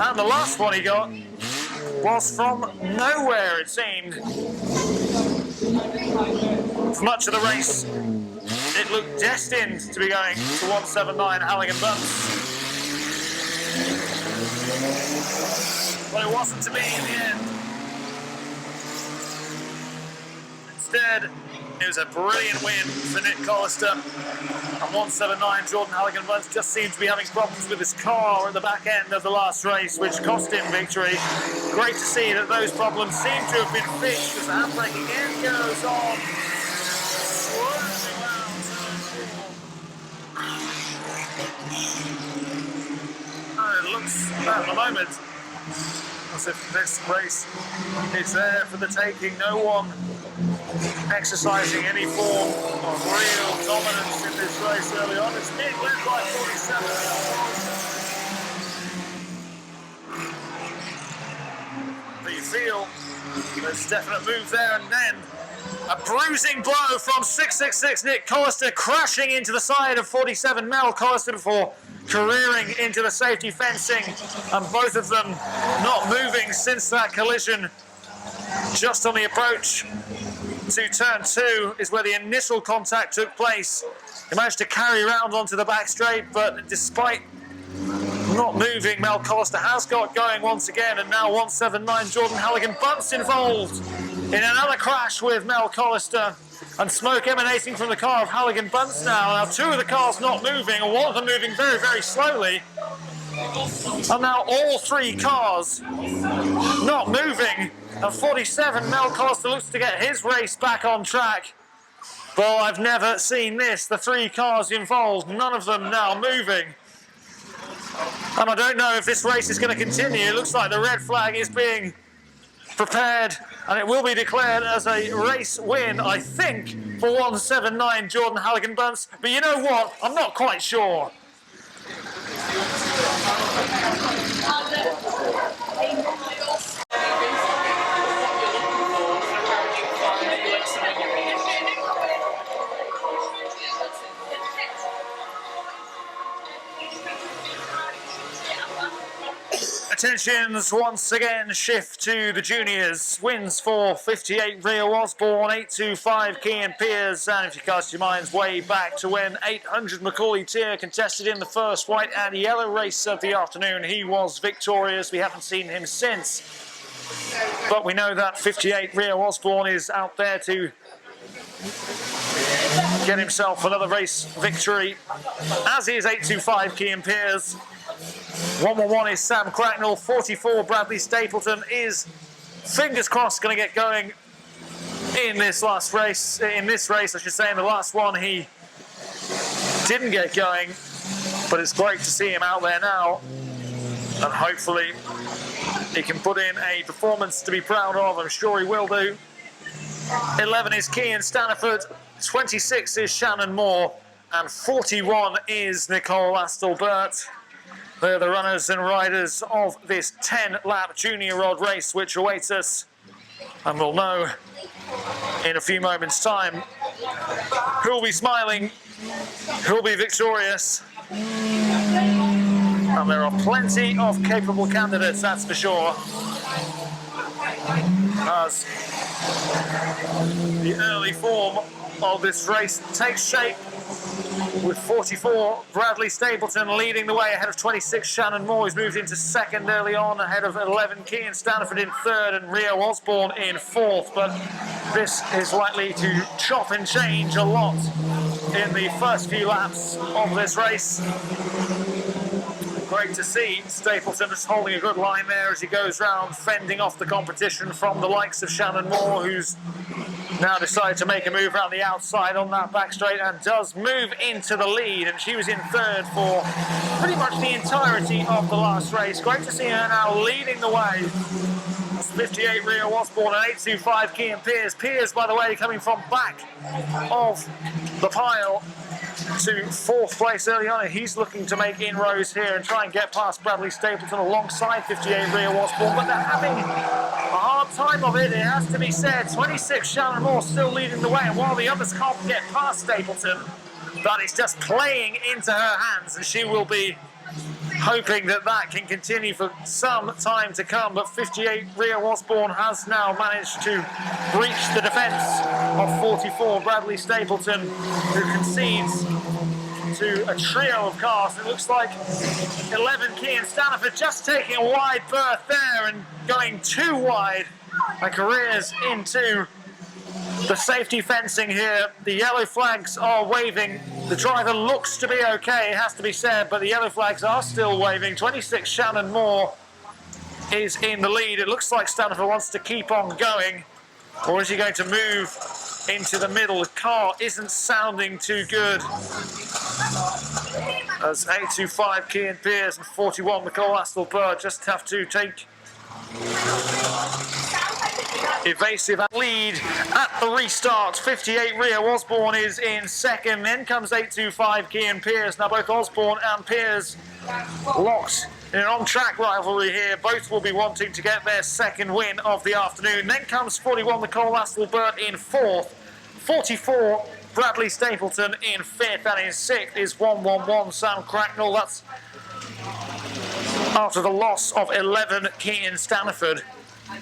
And the last one he got was from nowhere, it seemed. For much of the race, it looked destined to be going to 179 Halligan Bumps. But it wasn't to be in the end. Instead, it was a brilliant win for Nick Collister. And 179 Jordan Halligan Bunce just seemed to be having problems with his car at the back end of the last race, which cost him victory. Great to see that those problems seem to have been fixed as the handbrake again goes on. Swirling around turn 4. And it looks, at the moment, as if this race is there for the taking. No one exercising any form of real dominance in this race early on. It's being led by 47. But you feel There's definite move there, and then a bruising blow from 666 Nick Collister, crashing into the side of 47 Mel Collister before careering into the safety fencing, and both of them not moving since that collision. Just on the approach to turn 2 is where the initial contact took place. He managed to carry round onto the back straight, but despite not moving, Mel Collister has got going once again, and now 179 Jordan Halligan Bunce involved in another crash with Mel Collister, and smoke emanating from the car of Halligan Bunce now. Now 2 of the cars not moving, and 1 of them moving very, very slowly. And now all 3 cars not moving. And 47 Mel Collister looks to get his race back on track. But I've never seen this. The 3 cars involved, none of them now moving. And I don't know if this race is going to continue. It looks like the red flag is being prepared, and it will be declared as a race win, I think, for 179 Jordan Halligan Bunce. But you know what? I'm not quite sure. Attentions once again shift to the juniors. Wins for 58 Rio Osborne, 825 Cian Pearce, and if you cast your minds way back to when 800 Macaulay Tier contested in the first white and yellow race of the afternoon, he was victorious. We haven't seen him since, but we know that 58 Rio Osborne is out there to get himself another race victory, as is 825 Cian Pearce. 111 is Sam Cracknell. 44 Bradley Stapleton is, fingers crossed, going to get going in this last race. In this race, I should say. In the last one, he didn't get going, but it's great to see him out there now, and hopefully he can put in a performance to be proud of. I'm sure he will do. 11 is Cian Staniford. 26 is Shannon Moore, and 41 is Nicole Astelbert. They're the runners and riders of this 10-lap junior rod race which awaits us, and we'll know in a few moments' time who'll be smiling, who'll be victorious. And there are plenty of capable candidates, that's for sure, as the early form of this race takes shape, with 44 Bradley Stapleton leading the way ahead of 26 Shannon Moore, who's moved into second early on, ahead of 11 Cian Staniford in third and Rio Osborne in fourth. But this is likely to chop and change a lot in the first few laps of this race. Great to see Stapleton just holding a good line there as he goes round, fending off the competition from the likes of Shannon Moore, who's now decided to make a move around the outside on that back straight and does move into the lead, and she was in third for pretty much the entirety of the last race. Great to see her now leading the way. 58 Rio Osborne and 825 Cian Pearce. Pearce, by the way, coming from back of the pile to fourth place early on, and he's looking to make inroads here and try and get past Bradley Stapleton alongside 58 Rio Osborne, but they're having a hard time of it, it has to be said. 26 Shannon Moore still leading the way, and while the others can't get past Stapleton, that is just playing into her hands, and she will be hoping that that can continue for some time to come. But 58 Rio Osborne has now managed to breach the defence of 44 Bradley Stapleton, who concedes to a trio of cars. It looks like 11 Cian Staniford just taking a wide berth there and going too wide, and careers into the safety fencing here. The yellow flags are waving. The driver looks to be okay, it has to be said, but the yellow flags are still waving. 26 Shannon Moore is in the lead. It looks like Staniford wants to keep on going, or is he going to move into the middle? The car isn't sounding too good, as 825 Cian Pearce and 41 Nicole Astelbert just have to take evasive lead at the restart. 58 Rio Osborne is in second, then comes 825 Cian Pearce. Now both Osborne and Pearce locked in an on-track rivalry here. Both will be wanting to get their second win of the afternoon. Then comes 41, the Cole Astlebert in fourth. 44, Bradley Stapleton in fifth, and in sixth is 111 Sam Cracknell. That's after the loss of 11 Keaton Staniford.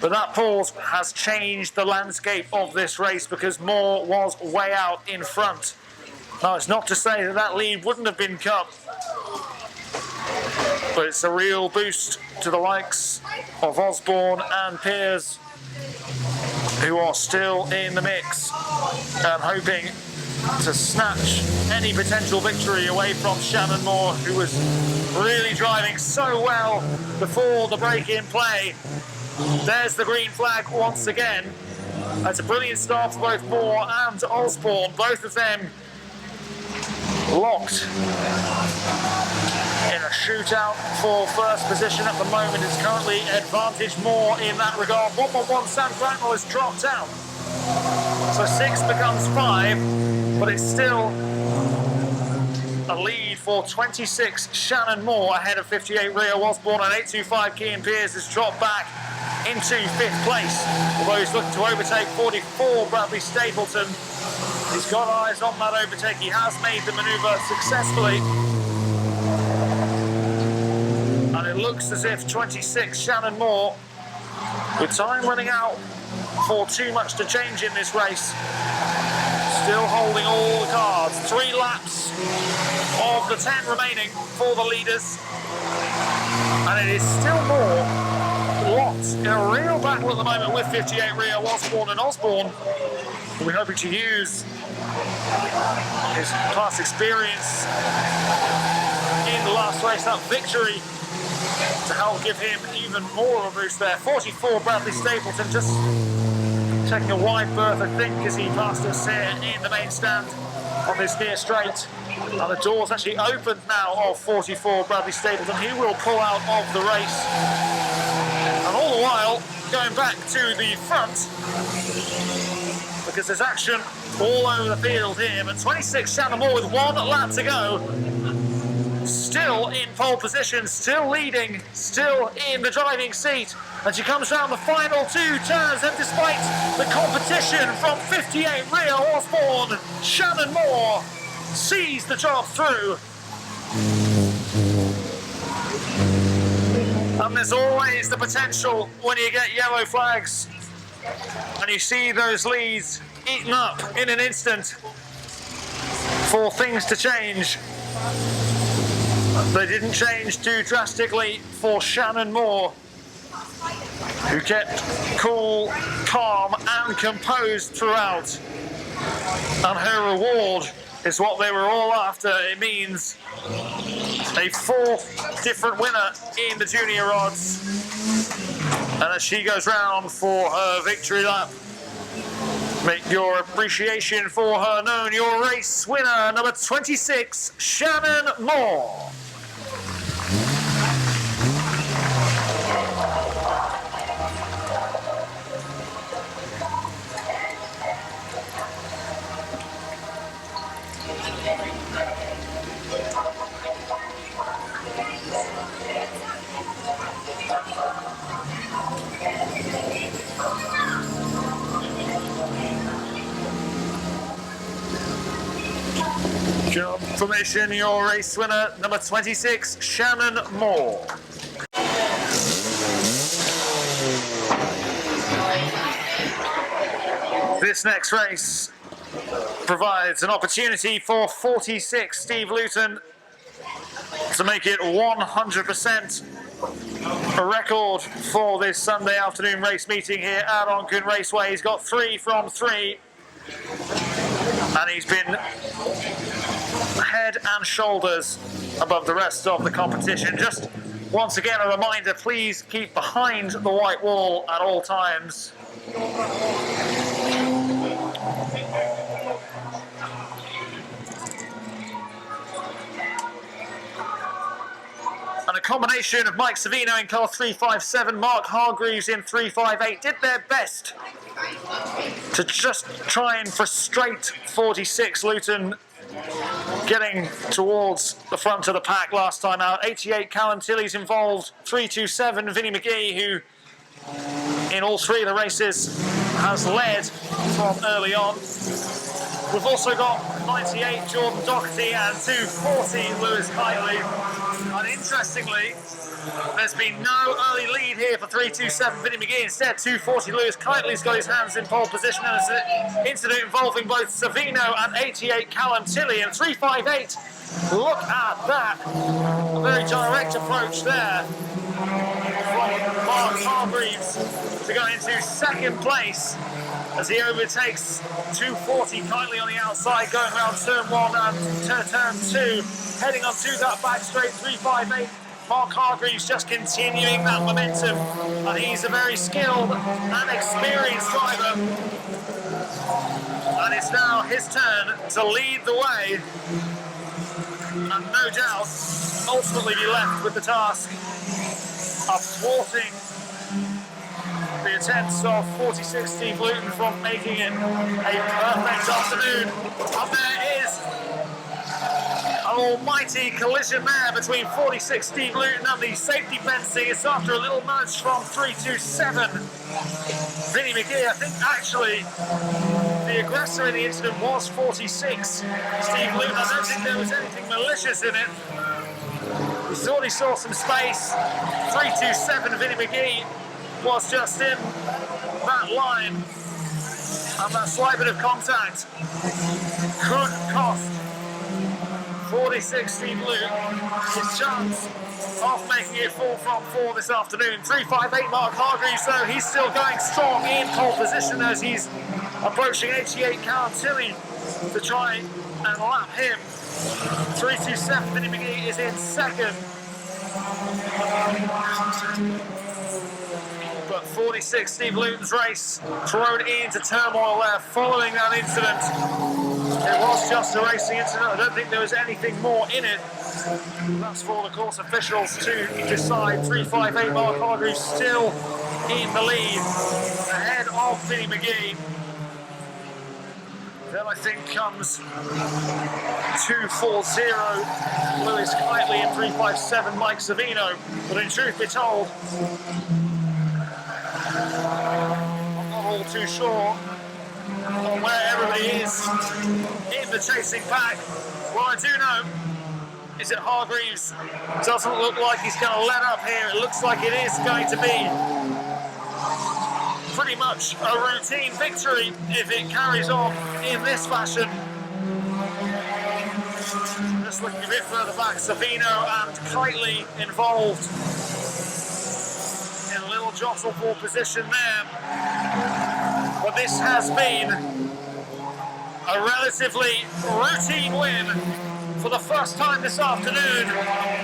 But that pause has changed the landscape of this race because Moore was way out in front. Now, it's not to say that that lead wouldn't have been cut, but it's a real boost to the likes of Osborne and Pears, who are still in the mix and hoping to snatch any potential victory away from Shannon Moore, who was really driving so well before the break in play. There's the green flag once again. That's a brilliant start for both Moore and Osborne, both of them locked in a shootout for first position at the moment. Is currently advantage Moore in that regard. 111 Sam Cracknell has dropped out, so 6 becomes 5, but it's still a lead for 26 Shannon Moore ahead of 58 Rio Osborne, and 825 Kean Pears has dropped back into 5th place, although he's looking to overtake 44 Bradley Stapleton. He's got eyes on that overtake. He has made the manoeuvre successfully, and it looks as if 26 Shannon Moore, with time running out for too much to change in this race, still holding all the cards. 3 laps of the 10 remaining for the leaders, and it is still Moore locked in a real battle at the moment with 58 Rio Osborne, and Osborne will be hoping to use his past experience in the last race, that victory, to help give him even more of a boost there. 44 Bradley Stapleton just taking a wide berth, I think, as he passed us here in the main stand on this near straight. And the doors actually opened now of 44 Bradley Stapleton. He will pull out of the race. And all the while, going back to the front, because there's action all over the field here. But 26 Shannon Moore with 1 lap to go, still in pole position, still leading, still in the driving seat. And she comes down the final 2 turns, and despite the competition from 58 Rio Osborne, Shannon Moore sees the job through. And there's always the potential when you get yellow flags and you see those leads eaten up in an instant for things to change. They didn't change too drastically for Shannon Moore, who kept cool, calm and composed throughout. And her reward is what they were all after. It means a 4th different winner in the junior odds. And as she goes round for her victory lap, make your appreciation for her known. Your race winner, number 26, Shannon Moore. Confirmation, your race winner, number 26, Shannon Moore. This next race provides an opportunity for 46 Steve Luton to make it 100% a record for this Sunday afternoon race meeting here at Onchan Raceway. He's got 3 from 3, and he's been head and shoulders above the rest of the competition. Just once again a reminder, please keep behind the white wall at all times. And a combination of Mike Savino in car 357, Mark Hargreaves in 358 did their best to just try and frustrate 46 Luton getting towards the front of the pack last time out. 88, Callum Tilley's involved. 327, Vinnie McGee, who in all three of the races has led from early on. We've also got 98, Jordan Doherty, and 240, Lewis Kiteley. And interestingly, there's been no early lead here for 327 Vinnie McGee. Instead, 240 Lewis Kiteley's got his hands in pole position, and it's an incident involving both Savino and 88 Callum Tilley. And 358, look at that. A very direct approach there from Mark Hargreaves to go into second place as he overtakes 240 Kiteley on the outside, going around turn 1 and turn 2, heading onto that back straight. 358. Mark Hargreaves just continuing that momentum, and he's a very skilled and experienced driver. And it's now his turn to lead the way, and no doubt ultimately be left with the task of thwarting the attempts of 46 Steve Luton from making it a perfect afternoon. And there is an almighty collision there between 46 Steve Luton and the safety fencing. It's after a little nudge from 327 Vinnie McGee. I think actually the aggressor in the incident was 46 Steve Luton. I don't think there was anything malicious in it. He thought he saw some space. 327 Vinnie McGee was just in that line, and that slight bit of contact could cost 46 Steve Luton his chance of making it 4 from 4 this afternoon. 358 Mark Hargreaves, though, he's still going strong in pole position as he's approaching 88 Callum Tilley to try and lap him. 327 Vinnie McGee is in second. But 46 Steve Luton's race thrown into turmoil there following that incident. It was just a racing incident. I don't think there was anything more in it. That's for the course officials to decide. 358 Mark Hargreaves still in the lead, ahead of Vinnie McGee. Then I think comes 240 Lewis Kiteley and 357 Mike Savino. But in truth be told, I'm not all too sure on where everybody is in the chasing pack. What I do know is that Hargreaves doesn't look like he's going to let up here. It looks like it is going to be pretty much a routine victory if it carries on in this fashion. Just looking a bit further back, Savino and Kiteley involved in a little jostle for position there. But this has been a relatively routine win. For the first time this afternoon,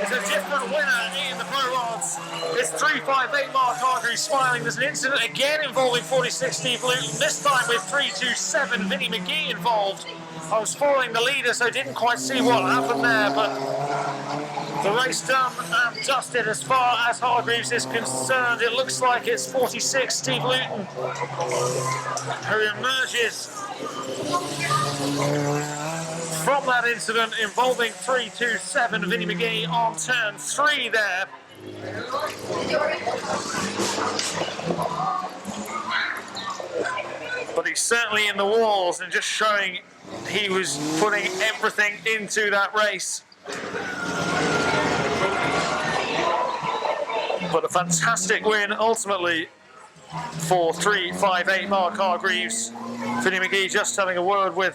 it's a different winner in the pro rods. It's 358 Mark Hargreaves smiling. There's an incident again involving 46 Steve Luton, this time with 327 Vinnie McGee involved. I was following the leader, so I didn't quite see what happened there, but the race done and dusted as far as Hargreaves is concerned. It looks like it's 46 Steve Luton who emerges from that incident involving 327 Vinnie McGee on turn 3 there. But he's certainly in the walls and just showing he was putting everything into that race. But a fantastic win ultimately for 358 Mark Hargreaves. Vinnie McGee just having a word with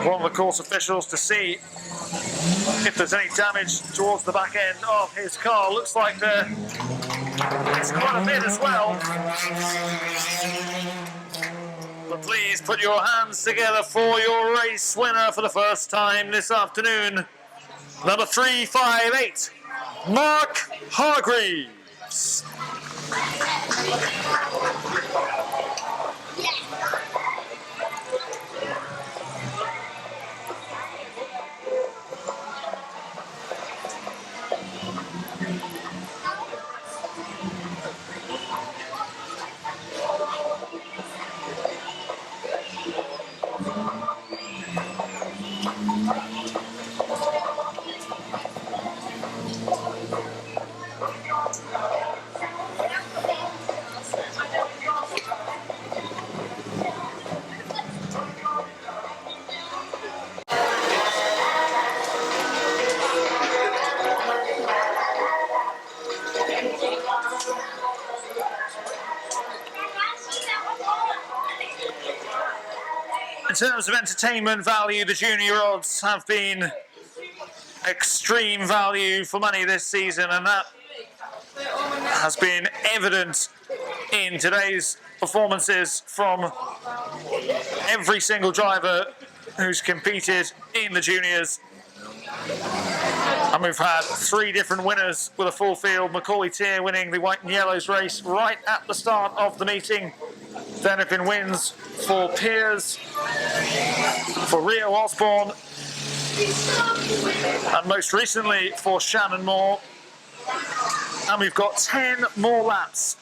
one of the course officials to see if there's any damage towards the back end of his car. Looks like there's quite a bit as well. But please put your hands together for your race winner for the first time this afternoon. Number 358, Mark Hargreaves. In terms of entertainment value, the junior odds have been extreme value for money this season, and that has been evident in today's performances from every single driver who's competed in the juniors. And we've had 3 different winners with a full field. Macaulay Tier winning the white and yellows race right at the start of the meeting. Then have been wins for Piers, for Rio Osborne, and most recently for Shannon Moore. And we've got 10 more laps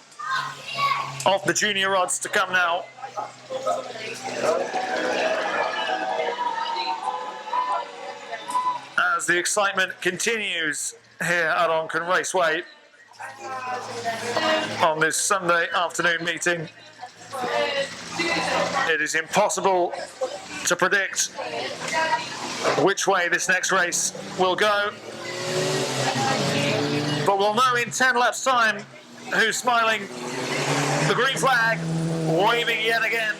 of the junior odds to come now. As the excitement continues here at Onchan Raceway on this Sunday afternoon meeting. It is impossible to predict which way this next race will go, but we'll know in 10 laps time who's smiling, the green flag waving yet again.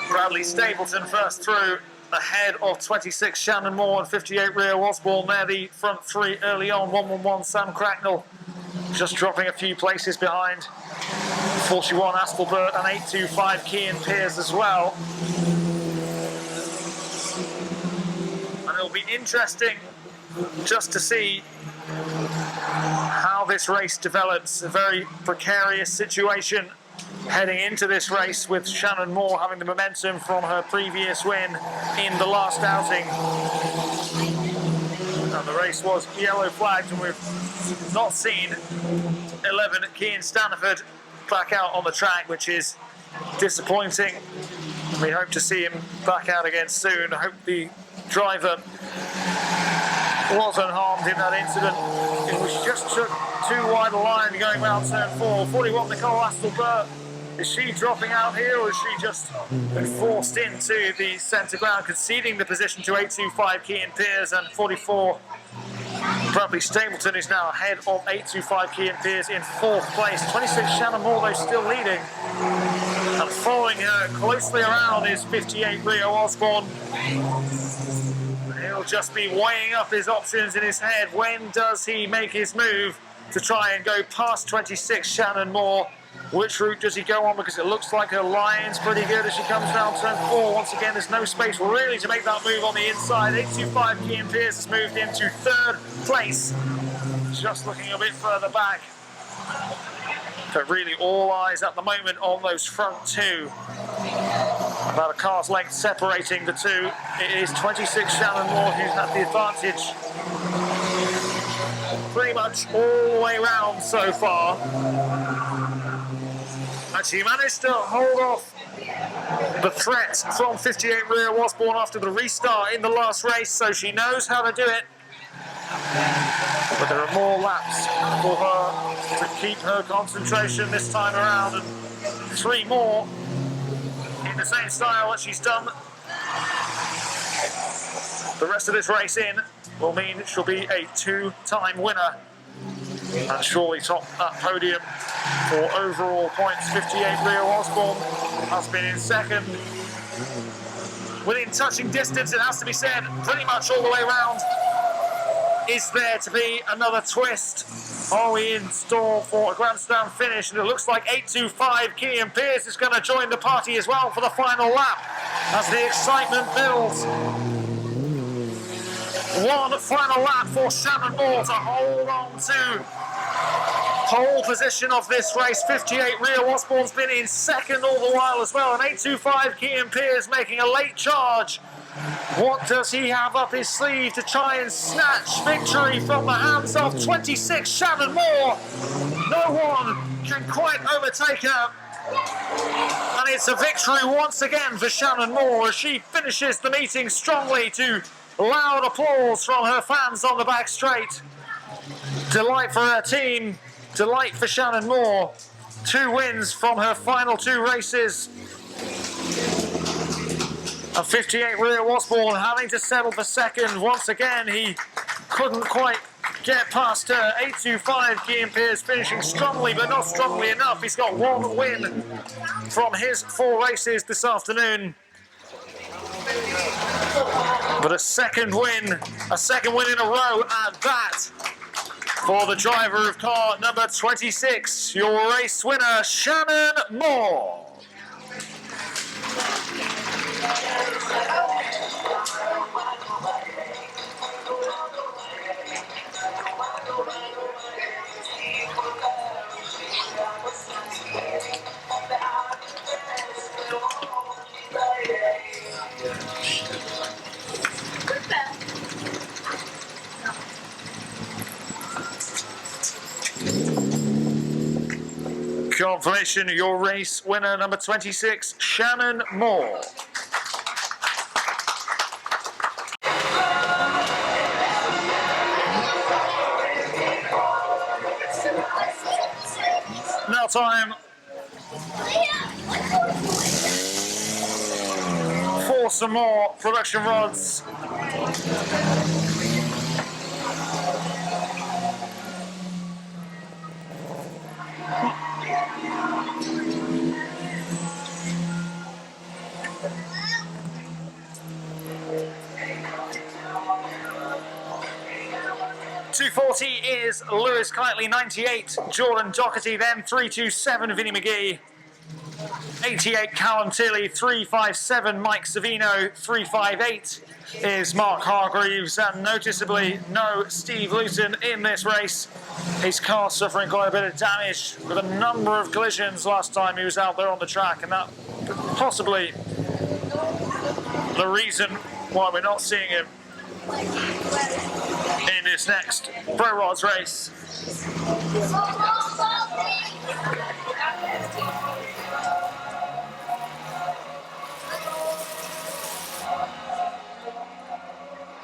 Bradley Stapleton first through, ahead of 26 Shannon Moore and 58 Rio Osborne. They're the front 3 early on. 111 Sam Cracknell just dropping a few places behind 41 Aspelbert and 825 Cian Pearce as well. And it'll be interesting just to see how this race develops. A very precarious situation heading into this race, with Shannon Moore having the momentum from her previous win in the last outing. And the race was yellow flagged, and we've not seen 11 Cian Staniford back out on the track, which is disappointing. We hope to see him back out again soon. I hope the driver wasn't harmed in that incident. It was just took too wide a line going round turn 4. 41 Nicole Aspelbert. Is she dropping out here, or is she just been forced into the centre ground, conceding the position to 825 Cian Pearce, and 44 Bradley Stapleton is now ahead of 825 Cian Pearce in 4th place. 26 Shannon Moore though still leading, and following her closely around is 58 Rio Osborne. He'll just be weighing up his options in his head. When does he make his move to try and go past 26 Shannon Moore? Which route does he go on? Because it looks like her line's pretty good as she comes down turn 4. Once again, there's no space really to make that move on the inside. 825 Cian Pearce has moved into 3rd place. Just looking a bit further back. But really all eyes at the moment on those front 2. About a car's length separating the 2. It is 26 Shannon Moore who's had the advantage pretty much all the way round so far. And she managed to hold off the threat from 58 Rio Osborne after the restart in the last race, so she knows how to do it. But there are more laps for her to keep her concentration this time around, and 3 more in the same style that she's done the rest of this race in will mean she'll be a 2-time winner and surely top that podium for overall points. 58 Rio Osborne has been in 2nd. Within touching distance, it has to be said, pretty much all the way round. Is there to be another twist? Are we in store for a grandstand finish? And it looks like 825 Cian Pearce is going to join the party as well for the final lap as the excitement builds. One final lap for Shannon Moore to hold on to pole position of this race. 58 Rio Osborne's been in 2nd all the while as well, and 825 Cian Pearce making a late charge. What does he have up his sleeve to try and snatch victory from the hands of 26 Shannon Moore? No one can quite overtake her. And it's a victory once again for Shannon Moore as she finishes the meeting strongly to loud applause from her fans on the back straight. Delight for her team, delight for Shannon Moore. 2 wins from her final 2 races. And 58 Rio Osborne having to settle for 2nd. Once again, he couldn't quite get past her. 8.25, Guillaume Pearce finishing strongly, but not strongly enough. He's got one win from his 4 races this afternoon. But a second win in a row at that for the driver of car number 26, your race winner, Shannon Moore. Confirmation, your race winner, number 26, Shannon Moore. Now time for some more production rods. .240 is Lewis Kitely, 98 Jordan Doherty, then 327 Vinnie McGee, 88 Callum Tilley, 357 Mike Savino, 358 is Mark Hargreaves, and noticeably no Steve Luton in this race. His car suffering quite a bit of damage with a number of collisions last time he was out there on the track, and that possibly the reason why we're not seeing him in this next Pro Rods race.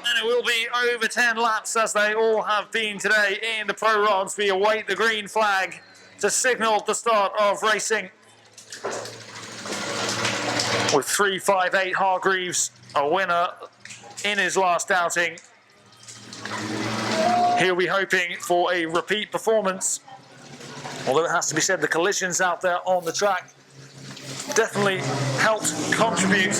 And it will be over 10 laps, as they all have been today in the Pro Rods. We await the green flag to signal the start of racing, with 358 Hargreaves a winner in his last outing. He'll be hoping for a repeat performance, although it has to be said the collisions out there on the track definitely helped contribute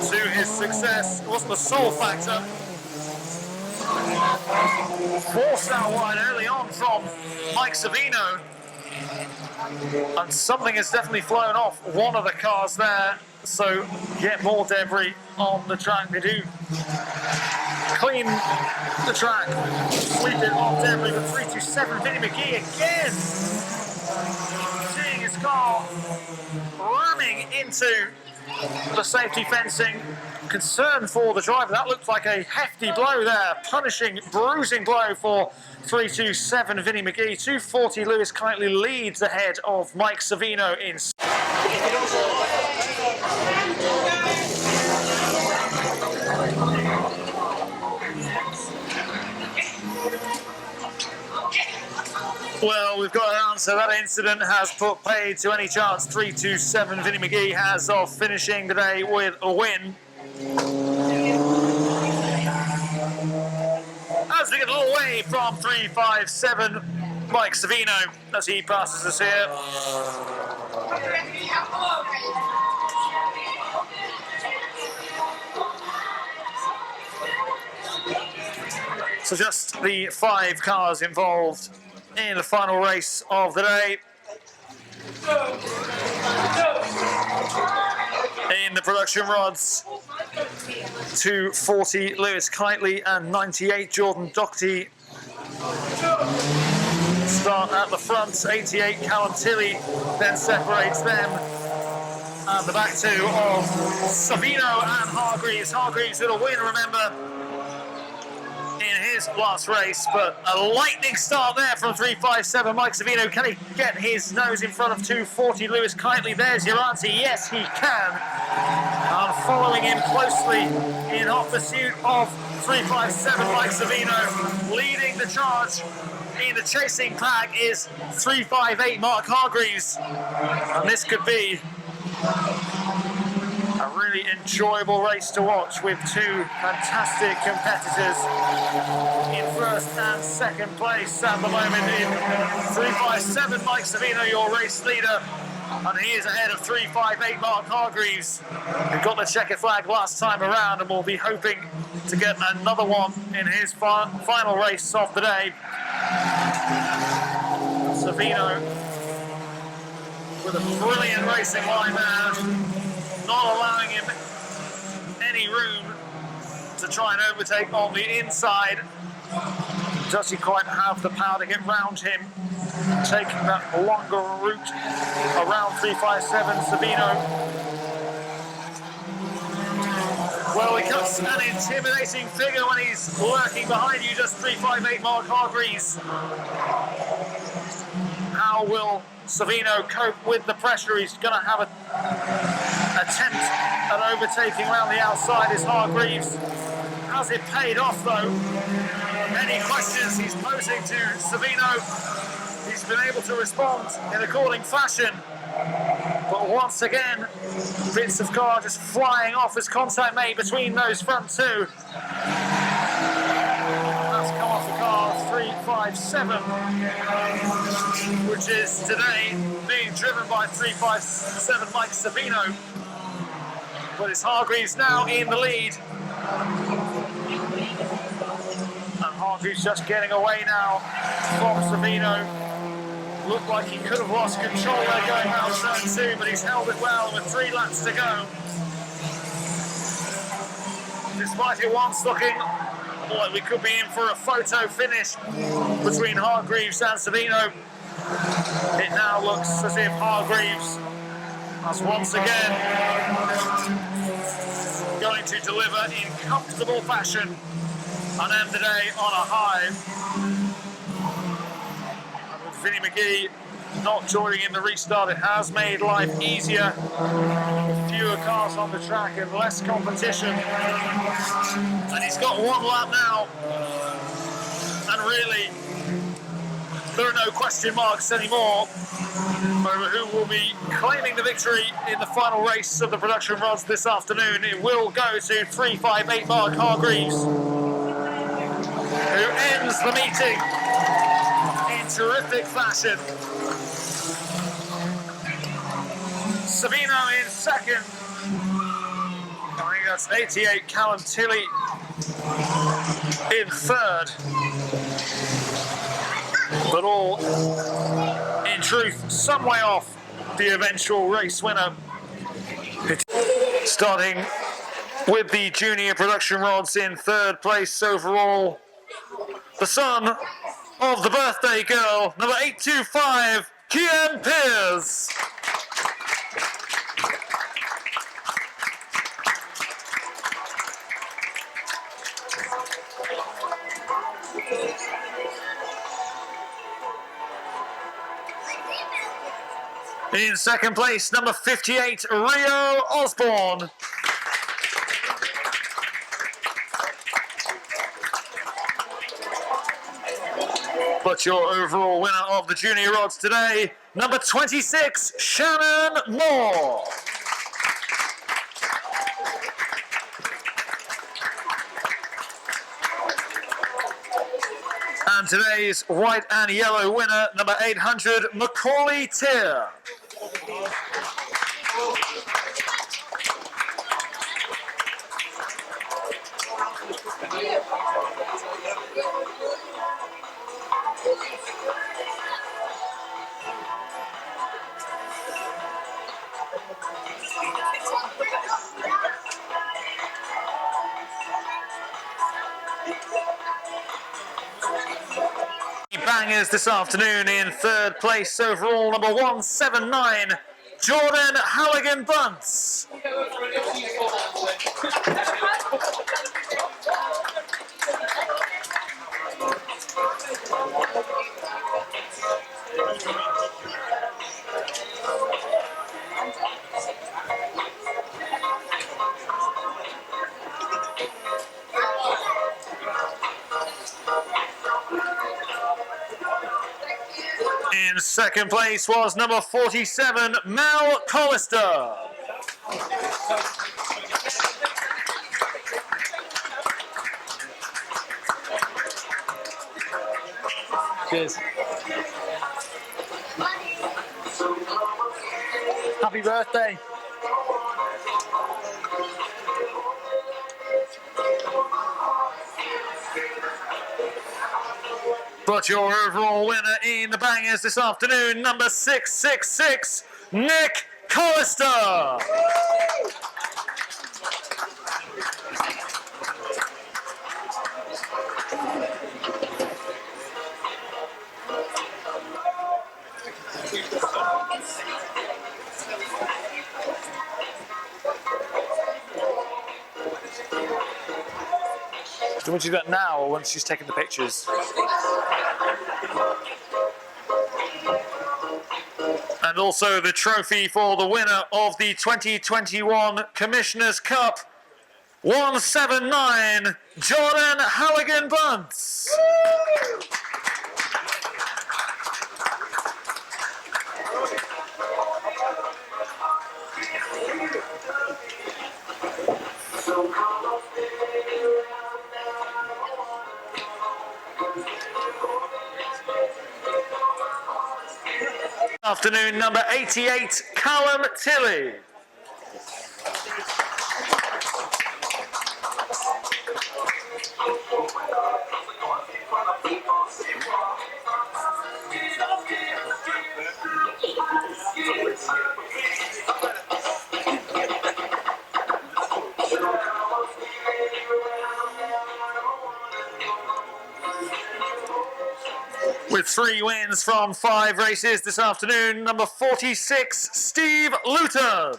to his success. It wasn't the sole factor. Forced out wide early on from Mike Savino, and something has definitely flown off one of the cars there, so get more debris on the track. They do clean the track, sweep it off debris with 327. Vinnie McGee again, seeing his car ramming into the safety fencing. Concern for the driver. That looked like a hefty blow there, punishing, bruising blow for 327 Vinnie McGee. 240 Lewis Kitely leads ahead of Mike Savino in. Well, we've got an answer. That incident has put paid to any chance 327 Vinnie McGee has of finishing the day with a win. As we get a little away from 357 Mike Savino as he passes us here. So just the 5 cars involved in the final race of the day. In the production rods, 240 Lewis Kitely and 98 Jordan Doherty start at the front. 88 Callum Tilley then separates them. And the back two of Savino and Hargreaves. Hargreaves with a win, remember, in his last race, but a lightning start there from 357 Mike Savino. Can he get his nose in front of 240 Lewis Kitely? There's your answer. Yes, he can. And following him closely in hot pursuit of 357 Mike Savino, leading the charge in the chasing pack is 358 Mark Hargreaves. And this could be a really enjoyable race to watch with two fantastic competitors in first and second place at the moment in 357. Mike Savino, your race leader, and he is ahead of 358 Mark Hargreaves, who got the checkered flag last time around and will be hoping to get another one in his final race of the day. Savino with a brilliant racing line there, not allowing him any room to try and overtake on the inside. Does he quite have the power to get round him, taking that longer route around 357? Savino, well, he cuts an intimidating figure when he's lurking behind you, just 358 Mark Hargreaves. How will Savino cope with the pressure? He's going to have an attempt at overtaking around the outside is Hargreaves. Has it paid off though? Any questions he's posing to Savino, he's been able to respond in according fashion. But once again, bits of car just flying off as contact made between those front two. That's come off the car 357, which is today being driven by 357 Mike Savino. But it's Hargreaves now in the lead. And Hargreaves just getting away now from Savino. Looked like he could have lost control there going around turn two, but he's held it well with 3 laps to go. Despite it once looking like we could be in for a photo finish between Hargreaves and Savino, it now looks as if Hargreaves has once again going to deliver in comfortable fashion and end the day on a high. Vinnie McGee not joining in the restart, it has made life easier with fewer cars on the track and less competition. And he's got 1 lap now, and really there are no question marks anymore over who will be claiming the victory in the final race of the production rods this afternoon. It will go to 358 Mark Hargreaves, who ends the meeting in terrific fashion. Savino in second. I think that's 88 Callum Tilley in third. But all, in truth, some way off the eventual race winner. Starting with the junior production rods in third place overall, the son of the birthday girl, number 825, Kian Pearce. In second place, number 58, Rio Osborne. But your overall winner of the junior rods today, number 26, Shannon Moore. And today's white and yellow winner, number 800, Macaulay Tier. Bangers this afternoon in third place overall, number 179, Jordan Halligan Bunce. In second place was number 47, Mel Collister. Cheers. Happy birthday. But your overall winner in the bangers this afternoon, number 666, Nick Collister. Do you want to do that now or once she's taken the pictures? And also the trophy for the winner of the 2021 Commissioners' Cup, 179, Jordan Halligan-Bunce. Afternoon, number 88, Callum Tilley. With 3 wins from 5 races this afternoon, number 46, Steve Luton.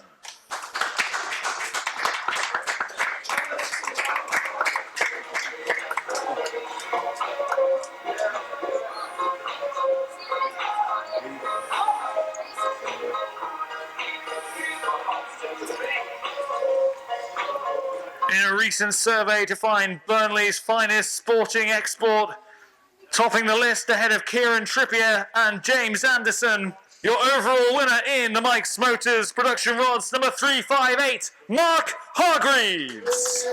In a recent survey to find Burnley's finest sporting export, topping the list ahead of Kieran Trippier and James Anderson, your overall winner in the Mike's Motors Production Rods, number 358, Mark Hargreaves.